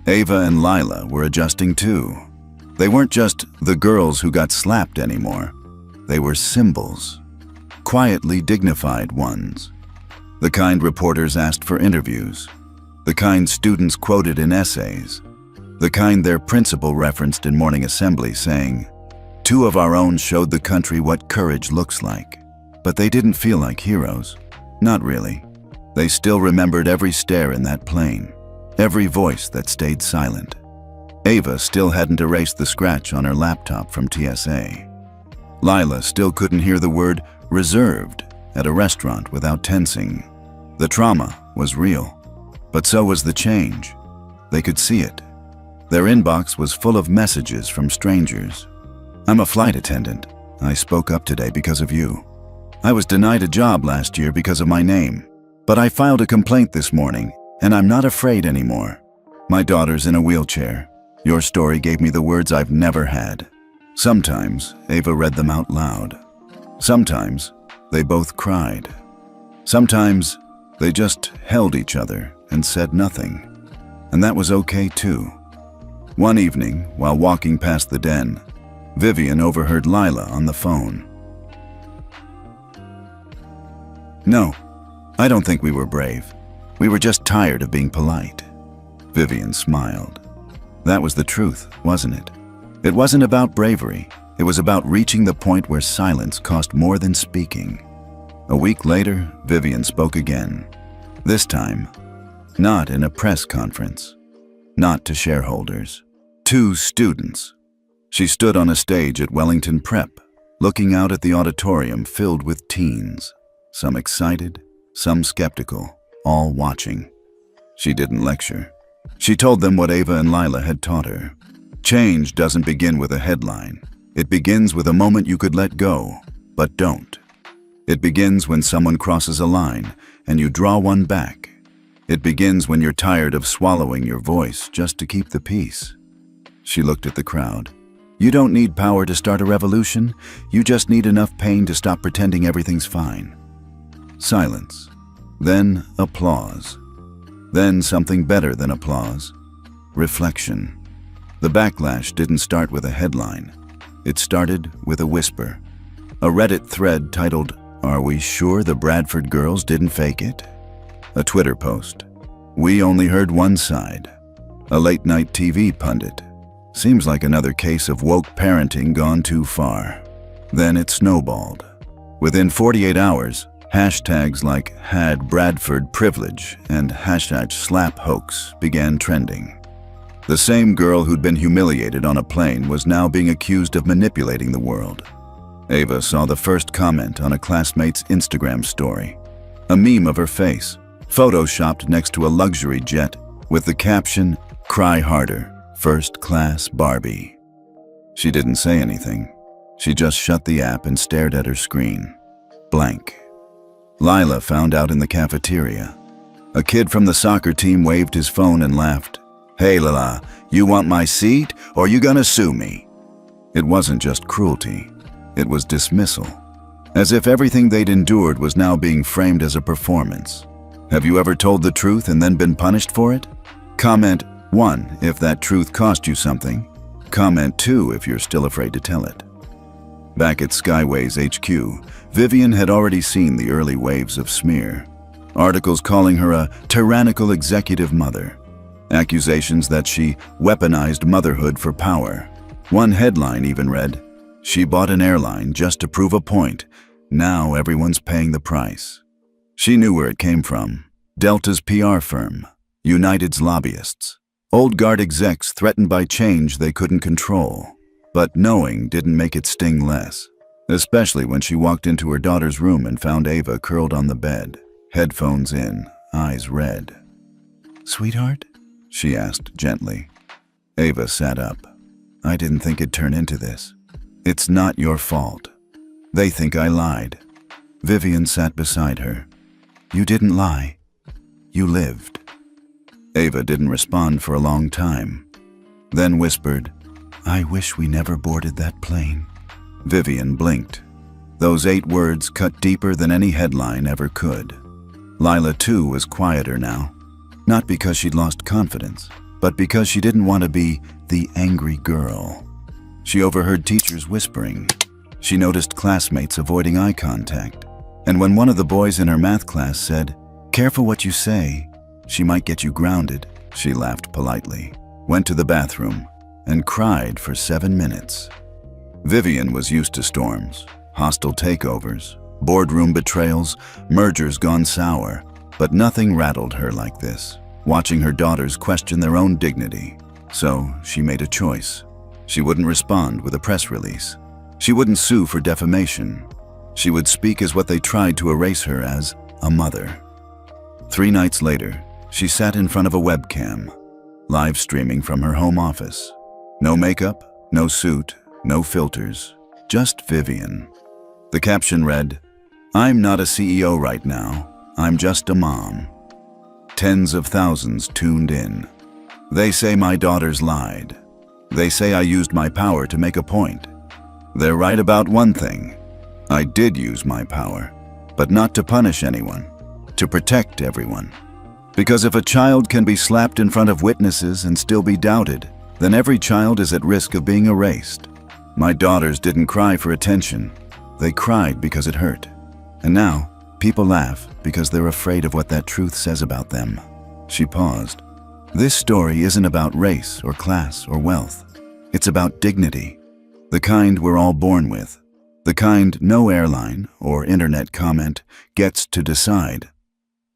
Ava and Lila were adjusting too. They weren't just the girls who got slapped anymore. They were symbols, quietly dignified ones. The kind reporters asked for interviews. The kind students quoted in essays. The kind their principal referenced in morning assembly saying, Two of our own showed the country what courage looks like. But they didn't feel like heroes. Not really. They still remembered every stare in that plane, every voice that stayed silent. Ava still hadn't erased the scratch on her laptop from TSA. Lila still couldn't hear the word reserved at a restaurant without tensing. The trauma was real, but so was the change. They could see it. Their inbox was full of messages from strangers. "I'm a flight attendant. I spoke up today because of you. I was denied a job last year because of my name, but I filed a complaint this morning, and I'm not afraid anymore. My daughter's in a wheelchair. Your story gave me the words I've never had." Sometimes Ava read them out loud. Sometimes they both cried. Sometimes they just held each other and said nothing. And that was okay too. One evening, while walking past the den, Vivian overheard Lila on the phone. "No, I don't think we were brave. We were just tired of being polite." Vivian smiled. That was the truth, wasn't it? It wasn't about bravery. It was about reaching the point where silence cost more than speaking. A week later, Vivian spoke again. This time, not in a press conference, not to shareholders, to students. She stood on a stage at Wellington Prep, looking out at the auditorium filled with teens, some excited, some skeptical, all watching. She didn't lecture. She told them what Ava and Lila had taught her. Change doesn't begin with a headline. It begins with a moment you could let go, but don't. It begins when someone crosses a line and you draw one back. It begins when you're tired of swallowing your voice just to keep the peace. She looked at the crowd. You don't need power to start a revolution. You just need enough pain to stop pretending everything's fine. Silence. Then applause. Then something better than applause. Reflection. The backlash didn't start with a headline. It started with a whisper. A Reddit thread titled, "Are we sure the Bradford girls didn't fake it?" A Twitter post. "We only heard one side." A late-night TV pundit. "Seems like another case of woke parenting gone too far." Then it snowballed. Within 48 hours, hashtags like "had Bradford privilege" and #slaphoax began trending. The same girl who'd been humiliated on a plane was now being accused of manipulating the world. Ava saw the first comment on a classmate's Instagram story. A meme of her face, photoshopped next to a luxury jet, with the caption, "Cry harder, first class Barbie." She didn't say anything. She just shut the app and stared at her screen. Blank. Lila found out in the cafeteria. A kid from the soccer team waved his phone and laughed. "Hey Lila, you want my seat or you gonna sue me?" It wasn't just cruelty. It was dismissal. As if everything they'd endured was now being framed as a performance. Have you ever told the truth and then been punished for it? Comment 1 if that truth cost you something. Comment 2 if you're still afraid to tell it. Back at Skyways HQ, Vivian had already seen the early waves of smear. Articles calling her a tyrannical executive mother. Accusations that she weaponized motherhood for power. One headline even read, "She bought an airline just to prove a point. Now everyone's paying the price." She knew where it came from. Delta's PR firm, United's lobbyists, old guard execs threatened by change they couldn't control. But knowing didn't make it sting less, especially when she walked into her daughter's room and found Ava curled on the bed, headphones in, eyes red. "Sweetheart?" she asked gently. Ava sat up. "I didn't think it'd turn into this. It's not your fault. They think I lied." Vivian sat beside her. "You didn't lie. You lived." Ava didn't respond for a long time, then whispered, "I wish we never boarded that plane." Vivian blinked. Those 8 words cut deeper than any headline ever could. Lila, too, was quieter now. Not because she'd lost confidence, but because she didn't want to be the angry girl. She overheard teachers whispering. She noticed classmates avoiding eye contact. And when one of the boys in her math class said, "Careful what you say, she might get you grounded," she laughed politely, went to the bathroom, and cried for 7 minutes. Vivian was used to storms, hostile takeovers, boardroom betrayals, mergers gone sour, but nothing rattled her like this, watching her daughters question their own dignity. So she made a choice. She wouldn't respond with a press release. She wouldn't sue for defamation. She would speak as what they tried to erase her as a mother. 3 nights later, she sat in front of a webcam, live streaming from her home office. No makeup, no suit, no filters, just Vivian. The caption read, "I'm not a CEO right now, I'm just a mom." Tens of thousands tuned in. They say my daughters lied. They say I used my power to make a point. They're right about one thing. I did use my power, but not to punish anyone, to protect everyone. Because if a child can be slapped in front of witnesses and still be doubted, then every child is at risk of being erased. My daughters didn't cry for attention. They cried because it hurt. And now, people laugh because they're afraid of what that truth says about them. She paused. This story isn't about race or class or wealth. It's about dignity. The kind we're all born with. The kind no airline or internet comment gets to decide.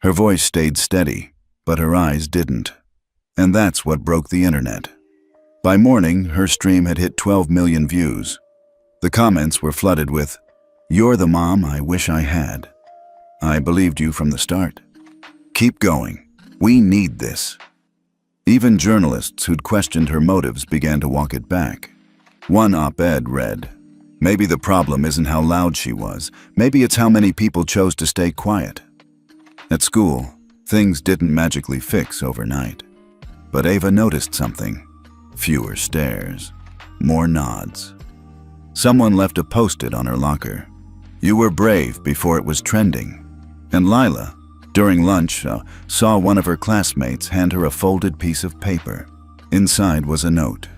Her voice stayed steady, but her eyes didn't. And that's what broke the internet. By morning, her stream had hit 12 million views. The comments were flooded with, "You're the mom I wish I had. I believed you from the start. Keep going. We need this." Even journalists who'd questioned her motives began to walk it back. One op-ed read, "Maybe the problem isn't how loud she was. Maybe it's how many people chose to stay quiet." At school, things didn't magically fix overnight. But Ava noticed something. Fewer stares, more nods. Someone left a post-it on her locker. "You were brave before it was trending." And Lila, during lunch, saw one of her classmates hand her a folded piece of paper. Inside was a note.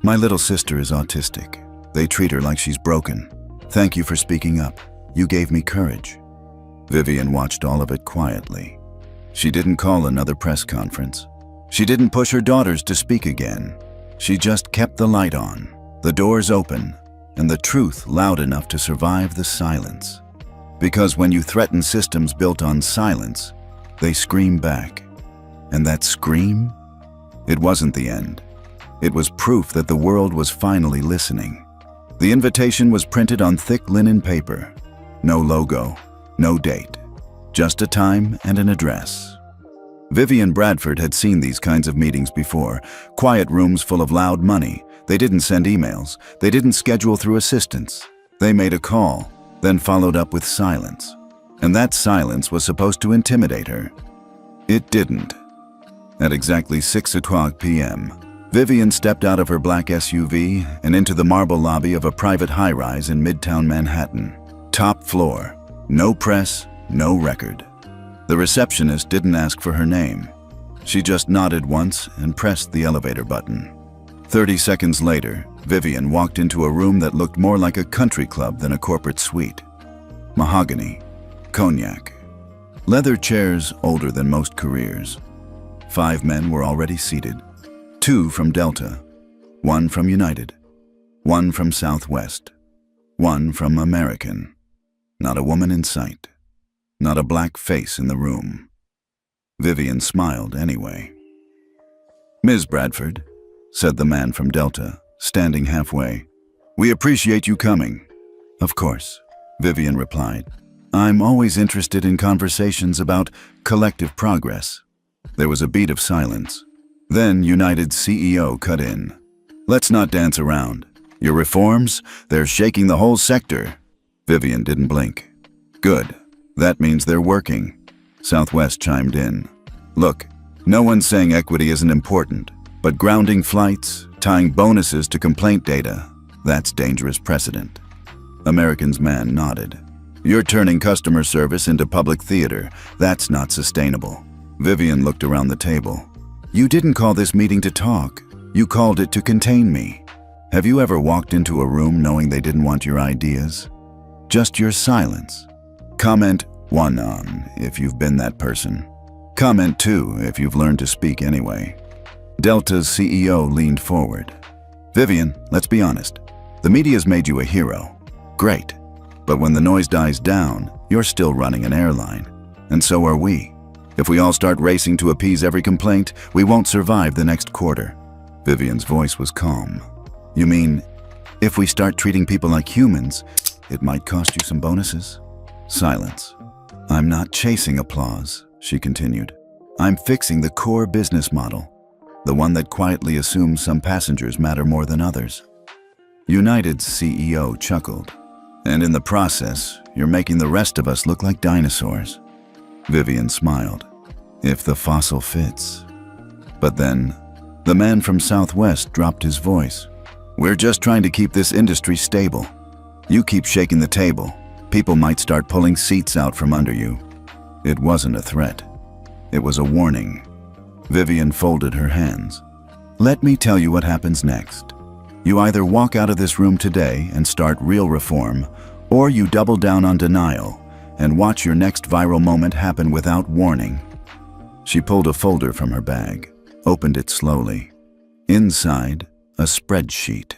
"My little sister is autistic. They treat her like she's broken. Thank you for speaking up. You gave me courage." Vivian watched all of it quietly. She didn't call another press conference. She didn't push her daughters to speak again. She just kept the light on, the doors open, and the truth loud enough to survive the silence. Because when you threaten systems built on silence, they scream back. And that scream? It wasn't the end. It was proof that the world was finally listening. The invitation was printed on thick linen paper. No logo, no date, just a time and an address. Vivian Bradford had seen these kinds of meetings before, quiet rooms full of loud money. They didn't send emails. They didn't schedule through assistants. They made a call, then followed up with silence. And that silence was supposed to intimidate her. It didn't. At exactly 6:00 p.m., Vivian stepped out of her black SUV and into the marble lobby of a private high-rise in Midtown Manhattan. Top floor. No press, no record. The receptionist didn't ask for her name. She just nodded once and pressed the elevator button. 30 seconds later, Vivian walked into a room that looked more like a country club than a corporate suite. Mahogany, cognac, leather chairs older than most careers. 5 men were already seated. 2 from Delta, 1 from United, 1 from Southwest, 1 from American. Not a woman in sight. Not a black face in the room. Vivian smiled anyway. "Ms. Bradford," said the man from Delta, standing halfway, "we appreciate you coming." "Of course," Vivian replied. "I'm always interested in conversations about collective progress." There was a beat of silence. Then United's CEO cut in. "Let's not dance around. Your reforms, they're shaking the whole sector." Vivian didn't blink. "Good. That means they're working." Southwest chimed in. "Look, no one's saying equity isn't important, but grounding flights, tying bonuses to complaint data, that's dangerous precedent." American's man nodded. "You're turning customer service into public theater. That's not sustainable." Vivian looked around the table. "You didn't call this meeting to talk. You called it to contain me. Have you ever walked into a room knowing they didn't want your ideas? Just your silence. Comment 1 on if you've been that person. Comment 2 if you've learned to speak anyway." Delta's CEO leaned forward. "Vivian, let's be honest. The media's made you a hero. Great. But when the noise dies down, you're still running an airline. And so are we. If we all start racing to appease every complaint, we won't survive the next quarter. Vivian's voice was calm. You mean, if we start treating people like humans, it might cost you some bonuses? Silence. I'm not chasing applause, she continued. I'm fixing the core business model, the one that quietly assumes some passengers matter more than others. United's CEO chuckled. And in the process, you're making the rest of us look like dinosaurs. Vivian smiled. If the fossil fits. But then, the man from Southwest dropped his voice. We're just trying to keep this industry stable. You keep shaking the table, people might start pulling seats out from under you. It wasn't a threat. It was a warning. Vivian folded her hands. Let me tell you what happens next. You either walk out of this room today and start real reform, or you double down on denial and watch your next viral moment happen without warning. She pulled a folder from her bag, opened it slowly. Inside, a spreadsheet.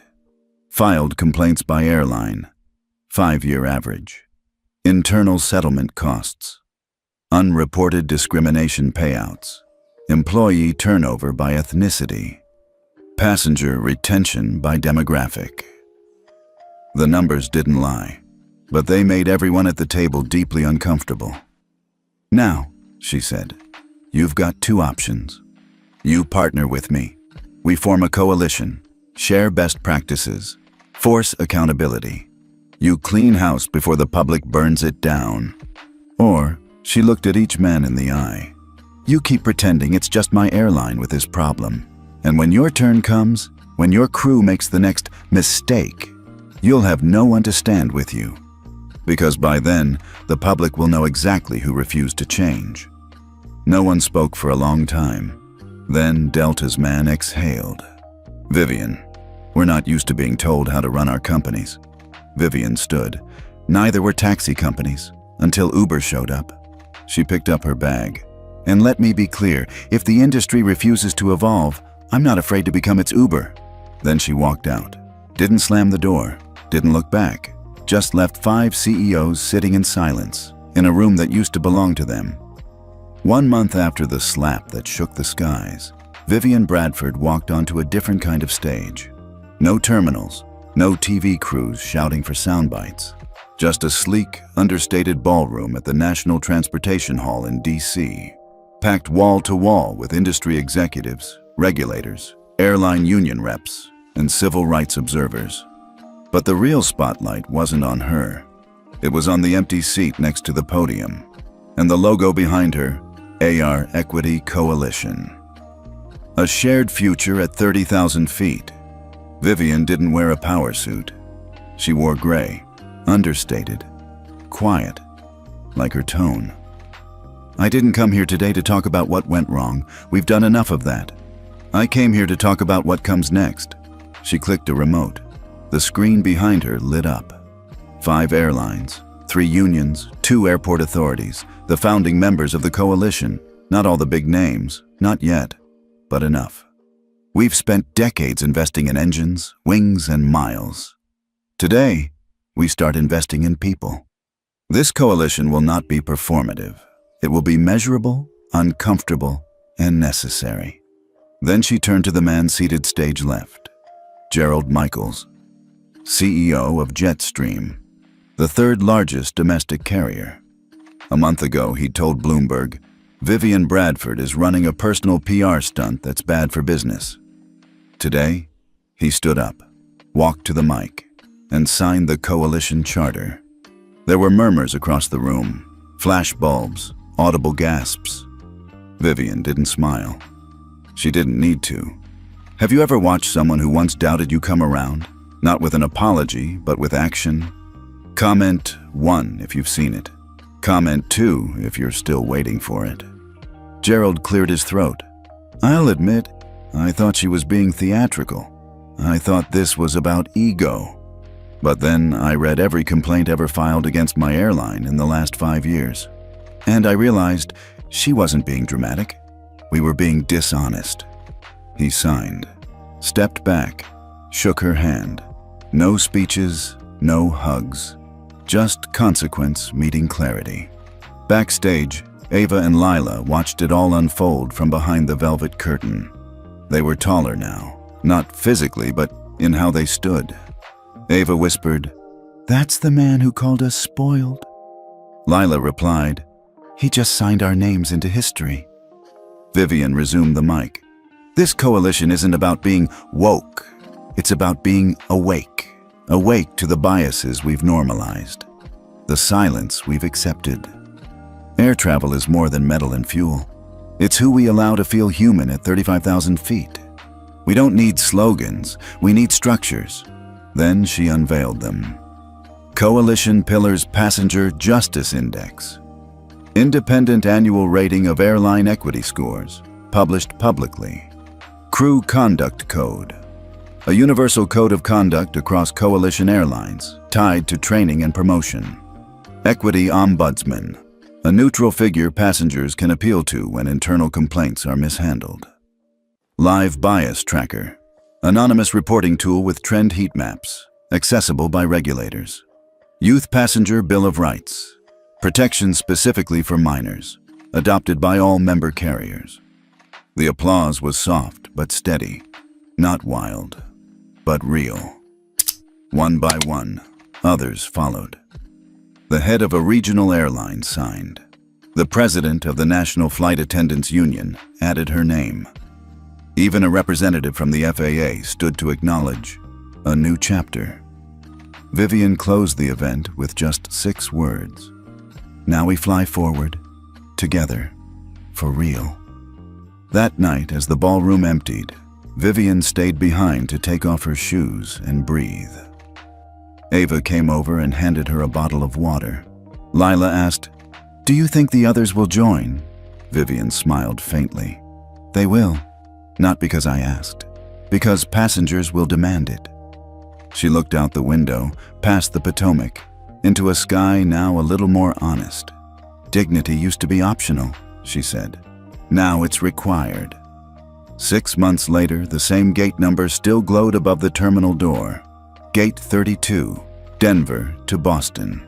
Filed complaints by airline. 5-year average. Internal settlement costs. Unreported discrimination payouts. Employee turnover by ethnicity. Passenger retention by demographic. The numbers didn't lie, but they made everyone at the table deeply uncomfortable. Now, she said, you've got 2 options. You partner with me. We form a coalition, share best practices, force accountability. You clean house before the public burns it down. Or, she looked at each man in the eye. You keep pretending it's just my airline with this problem. And when your turn comes, when your crew makes the next mistake, you'll have no one to stand with you. Because by then, the public will know exactly who refused to change. No one spoke for a long time. Then Delta's man exhaled. Vivian, we're not used to being told how to run our companies. Vivian stood. Neither were taxi companies, until Uber showed up. She picked up her bag. And let me be clear, if the industry refuses to evolve, I'm not afraid to become its Uber. Then she walked out. Didn't slam the door, didn't look back, just left 5 CEOs sitting in silence, in a room that used to belong to them. 1 month after the slap that shook the skies, Vivian Bradford walked onto a different kind of stage. No terminals, no TV crews shouting for sound bites. Just a sleek, understated ballroom at the National Transportation Hall in D.C., packed wall to wall with industry executives, regulators, airline union reps, and civil rights observers. But the real spotlight wasn't on her. It was on the empty seat next to the podium, and the logo behind her, AR Equity Coalition. A shared future at 30,000 feet. Vivian didn't wear a power suit. She wore gray, understated, quiet, like her tone. I didn't come here today to talk about what went wrong. We've done enough of that. I came here to talk about what comes next. She clicked a remote. The screen behind her lit up. 5 airlines, 3 unions, 2 airport authorities, the founding members of the coalition. Not all the big names, not yet, but enough. We've spent decades investing in engines, wings, and miles. Today, we start investing in people. This coalition will not be performative. It will be measurable, uncomfortable, and necessary. Then she turned to the man seated stage left, Gerald Michaels, CEO of Jetstream, the 3rd largest domestic carrier. A month ago, he told Bloomberg, Vivian Bradford is running a personal PR stunt that's bad for business. Today, he stood up, walked to the mic, and signed the coalition charter. There were murmurs across the room, flash bulbs, audible gasps. Vivian didn't smile. She didn't need to. Have you ever watched someone who once doubted you come around? Not with an apology, but with action? Comment 1 if you've seen it. Comment 2 if you're still waiting for it. Gerald cleared his throat. I'll admit, I thought she was being theatrical. I thought this was about ego. But then I read every complaint ever filed against my airline in the last 5 years. And I realized she wasn't being dramatic. We were being dishonest. He signed, stepped back, shook her hand. No speeches, no hugs. Just consequence meeting clarity. Backstage, Ava and Lila watched it all unfold from behind the velvet curtain. They were taller now, not physically, but in how they stood. Ava whispered, "That's the man who called us spoiled." Lila replied, "He just signed our names into history." Vivian resumed the mic. "This coalition isn't about being woke. It's about being awake. Awake to the biases we've normalized, the silence we've accepted. Air travel is more than metal and fuel. It's who we allow to feel human at 35,000 feet. We don't need slogans, we need structures." Then she unveiled them. Coalition Pillars Passenger Justice Index. Independent annual rating of airline equity scores, published publicly. Crew Conduct Code. A universal code of conduct across coalition airlines, tied to training and promotion. Equity Ombudsman. A neutral figure passengers can appeal to when internal complaints are mishandled. Live Bias Tracker. Anonymous reporting tool with trend heat maps, accessible by regulators. Youth Passenger Bill of Rights. Protection specifically for minors, adopted by all member carriers. The applause was soft but steady, not wild, but real. One by one, others followed. The head of a regional airline signed. The president of the National Flight Attendants Union added her name. Even a representative from the FAA stood to acknowledge a new chapter. Vivian closed the event with just 6 words. Now we fly forward, together, for real. That night, as the ballroom emptied, Vivian stayed behind to take off her shoes and breathe. Ava came over and handed her a bottle of water. Lila asked, "Do you think the others will join?" Vivian smiled faintly. "They will. Not because I asked. Because passengers will demand it." She looked out the window, past the Potomac, into a sky now a little more honest. "Dignity used to be optional," she said. "Now it's required." 6 months later, the same gate number still glowed above the terminal door. Gate 32, Denver to Boston.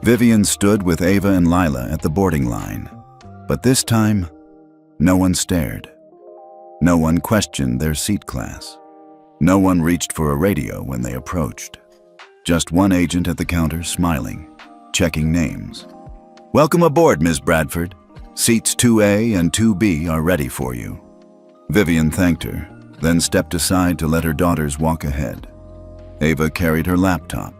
Vivian stood with Ava and Lila at the boarding line. But this time, no one stared. No one questioned their seat class. No one reached for a radio when they approached. Just one agent at the counter smiling, checking names. "Welcome aboard, Ms. Bradford. Seats 2A and 2B are ready for you." Vivian thanked her, then stepped aside to let her daughters walk ahead. Ava carried her laptop,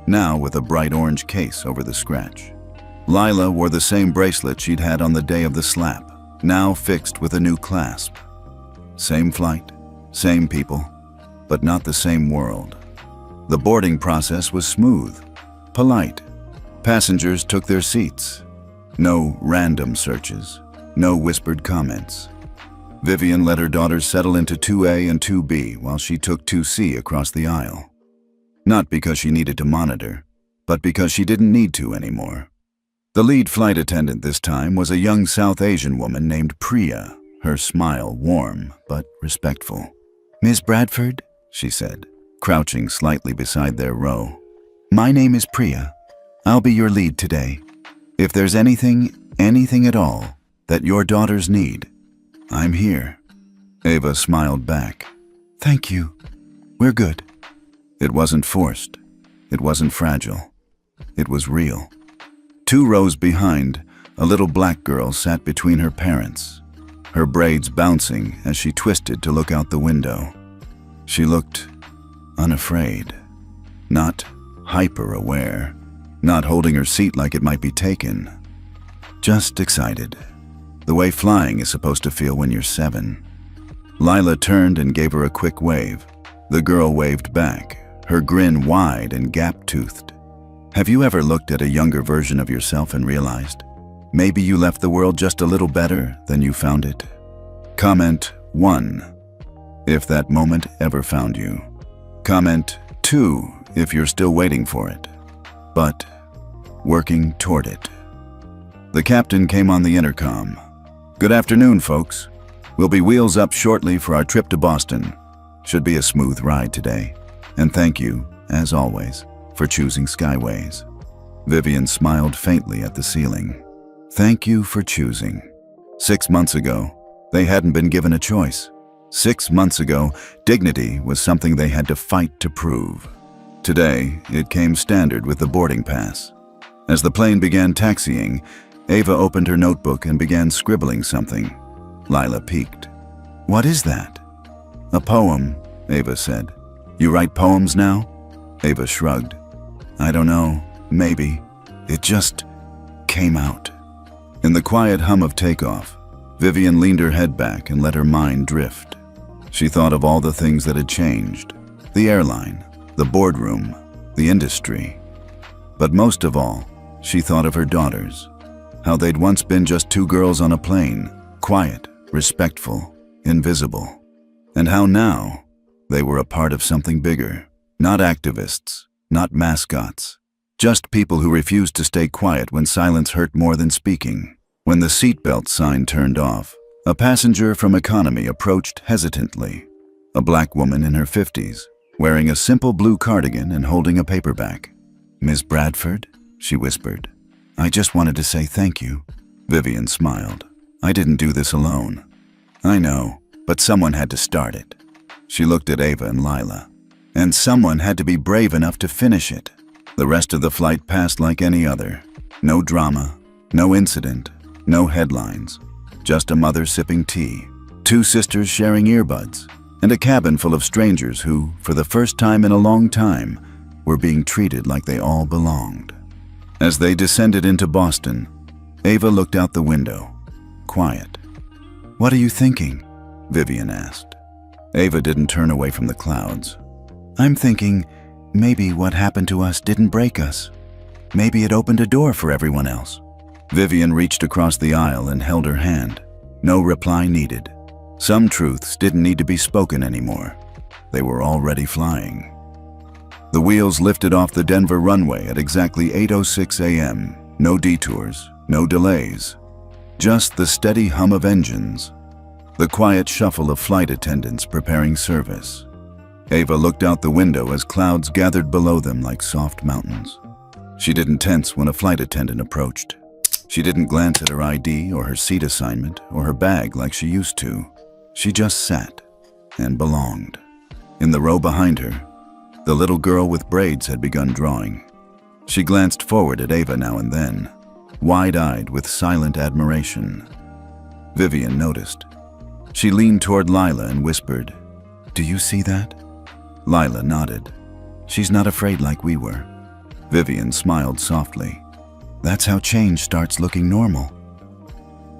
now with a bright orange case over the scratch. Lila wore the same bracelet she'd had on the day of the slap, now fixed with a new clasp. Same flight, same people, but not the same world. The boarding process was smooth, polite. Passengers took their seats. No random searches, no whispered comments. Vivian let her daughters settle into 2A and 2B while she took 2C across the aisle. Not because she needed to monitor, but because she didn't need to anymore. The lead flight attendant this time was a young South Asian woman named Priya, her smile warm but respectful. "Ms. Bradford," she said, crouching slightly beside their row. "My name is Priya. I'll be your lead today. If there's anything at all, that your daughters need, I'm here." Ava smiled back. "Thank you. We're good." It wasn't forced. It wasn't fragile. It was real. 2 rows behind, a little black girl sat between her parents, her braids bouncing as she twisted to look out the window. She looked unafraid, not hyper-aware, not holding her seat like it might be taken. Just excited, the way flying is supposed to feel when you're 7. Lila turned and gave her a quick wave. The girl waved back, her grin wide and gap-toothed. Have you ever looked at a younger version of yourself and realized, maybe you left the world just a little better than you found it? Comment 1, if that moment ever found you. Comment 2, if you're still waiting for it, but working toward it. The captain came on the intercom. "Good afternoon, folks. We'll be wheels up shortly for our trip to Boston. Should be a smooth ride today. And thank you, as always, for choosing Skyways. Vivian smiled faintly at the ceiling. Thank you for choosing. 6 months ago, they hadn't been given a choice. 6 months ago, dignity was something they had to fight to prove. Today, it came standard with the boarding pass. As the plane began taxiing, Ava opened her notebook and began scribbling something. Lila peeked. What is that? A poem, Ava said. You write poems now? Ava shrugged. I don't know, maybe. It just came out. In the quiet hum of takeoff, Vivian leaned her head back and let her mind drift. She thought of all the things that had changed. The airline, the boardroom, the industry. But most of all, she thought of her daughters. How they'd once been just 2 girls on a plane, quiet, respectful, invisible. And how now they were a part of something bigger. Not activists, not mascots. Just people who refused to stay quiet when silence hurt more than speaking. When the seatbelt sign turned off, a passenger from economy approached hesitantly. A black woman in her 50s, wearing a simple blue cardigan and holding a paperback. Ms. Bradford, she whispered. I just wanted to say thank you. Vivian smiled. I didn't do this alone. I know, but someone had to start it. She looked at Ava and Lila. And someone had to be brave enough to finish it. The rest of the flight passed like any other. No drama, no incident, no headlines. Just a mother sipping tea, 2 sisters sharing earbuds, and a cabin full of strangers who, for the first time in a long time, were being treated like they all belonged. As they descended into Boston, Ava looked out the window, quiet. What are you thinking? Vivian asked. Ava didn't turn away from the clouds. I'm thinking maybe what happened to us didn't break us. Maybe it opened a door for everyone else. Vivian reached across the aisle and held her hand. No reply needed. Some truths didn't need to be spoken anymore. They were already flying. The wheels lifted off the Denver runway at exactly 8:06 a.m. No detours, no delays. Just the steady hum of engines. The quiet shuffle of flight attendants preparing service. Ava looked out the window as clouds gathered below them like soft mountains. She didn't tense when a flight attendant approached. She didn't glance at her ID or her seat assignment or her bag like she used to. She just sat and belonged. In the row behind her, the little girl with braids had begun drawing. She glanced forward at Ava now and then, wide-eyed with silent admiration. Vivian noticed. She leaned toward Lila and whispered, Do you see that? Lila nodded. She's not afraid like we were. Vivian smiled softly. That's how change starts looking normal.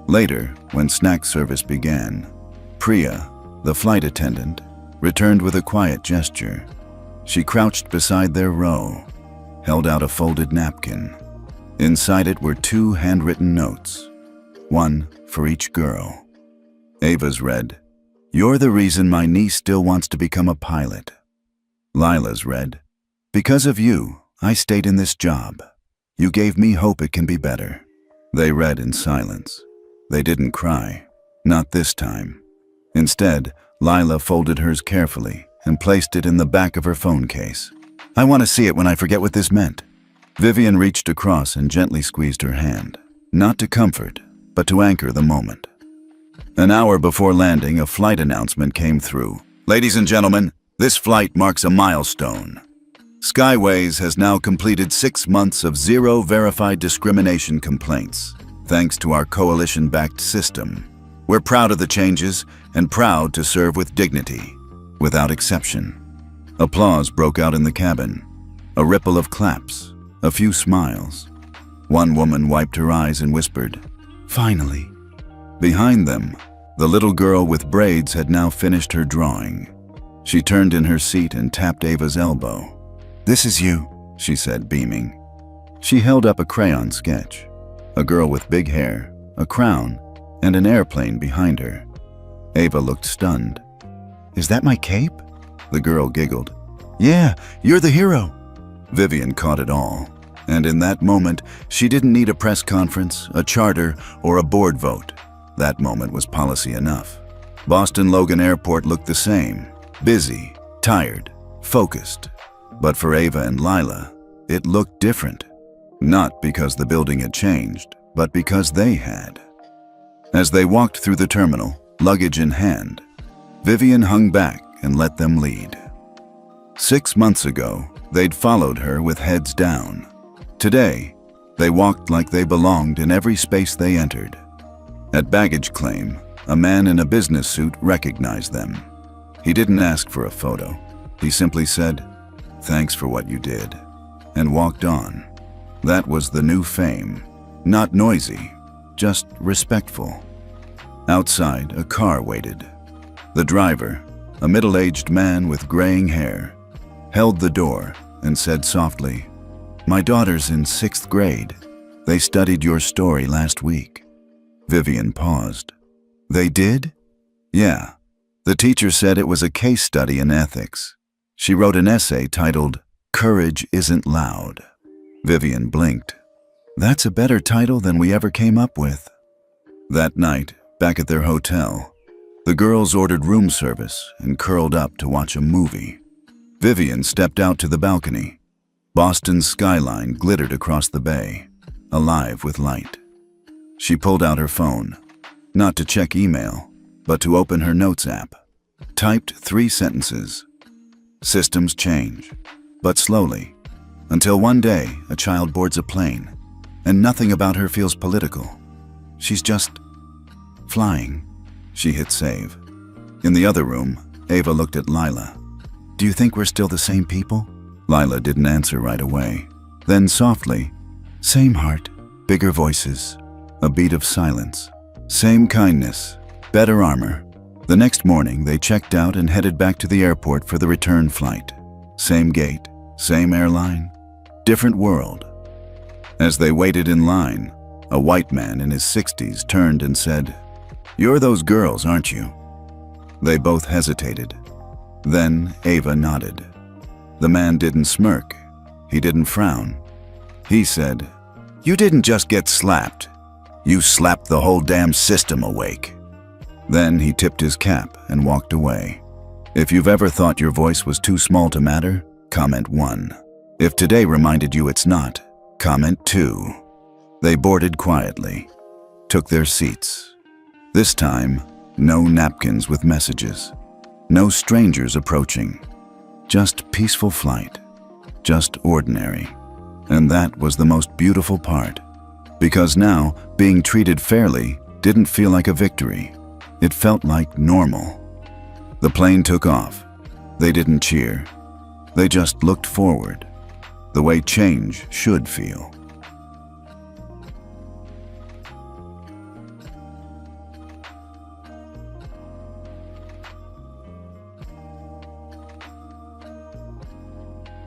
Later, when snack service began, Priya, the flight attendant, returned with a quiet gesture. She crouched beside their row, held out a folded napkin. Inside it were 2 handwritten notes, one for each girl. Ava's read, You're the reason my niece still wants to become a pilot. Lila's read, Because of you, I stayed in this job. You gave me hope it can be better. They read in silence. They didn't cry, not this time. Instead, Lila folded hers carefully and placed it in the back of her phone case. I want to see it when I forget what this meant. Vivian reached across and gently squeezed her hand, not to comfort, but to anchor the moment. An hour before landing, a flight announcement came through. Ladies and gentlemen, this flight marks a milestone. Skyways has now completed 6 months of 0 verified discrimination complaints, thanks to our coalition-backed system. We're proud of the changes and proud to serve with dignity, without exception. Applause broke out in the cabin. A ripple of claps, a few smiles. One woman wiped her eyes and whispered, Finally. Behind them, the little girl with braids had now finished her drawing. She turned in her seat and tapped Ava's elbow. This is you, she said, beaming. She held up a crayon sketch. A girl with big hair, a crown, and an airplane behind her. Ava looked stunned. Is that my cape? The girl giggled. Yeah, you're the hero. Vivian caught it all. And in that moment, she didn't need a press conference, a charter, or a board vote. That moment was policy enough. Boston Logan Airport looked the same. Busy, tired, focused. But for Ava and Lila, it looked different. Not because the building had changed, but because they had. As they walked through the terminal, luggage in hand, Vivian hung back and let them lead. 6 months ago, they'd followed her with heads down. Today, they walked like they belonged in every space they entered. At baggage claim, a man in a business suit recognized them. He didn't ask for a photo. He simply said, "Thanks for what you did," and walked on. That was the new fame. Not noisy, just respectful. Outside, a car waited. The driver, a middle-aged man with graying hair, held the door and said softly, "My daughter's in 6th grade. They studied your story last week." Vivian paused. "They did?" "Yeah. The teacher said it was a case study in ethics. She wrote an essay titled, 'Courage Isn't Loud.'" Vivian blinked. "That's a better title than we ever came up with." That night, back at their hotel, the girls ordered room service and curled up to watch a movie. Vivian stepped out to the balcony. Boston's skyline glittered across the bay, alive with light. She pulled out her phone, not to check email, but to open her notes app. Typed 3 sentences. Systems change, but slowly, until one day a child boards a plane, and nothing about her feels political. She's just flying. She hit save. In the other room, Ava looked at Lila. "Do you think we're still the same people?" Lila didn't answer right away. Then softly, "Same heart, bigger voices." A beat of silence. Same kindness, better armor. The next morning, they checked out and headed back to the airport for the return flight. Same gate, same airline, different world. As they waited in line, a white man in his 60s turned and said, "You're those girls, aren't you?" They both hesitated. Then Ava nodded. The man didn't smirk. He didn't frown. He said, "You didn't just get slapped. You slapped the whole damn system awake." Then he tipped his cap and walked away. If you've ever thought your voice was too small to matter, comment 1. If today reminded you it's not, comment 2. They boarded quietly, took their seats. This time, no napkins with messages, no strangers approaching, just peaceful flight, just ordinary. And that was the most beautiful part, because now being treated fairly didn't feel like a victory. It felt like normal. The plane took off. They didn't cheer. They just looked forward, the way change should feel.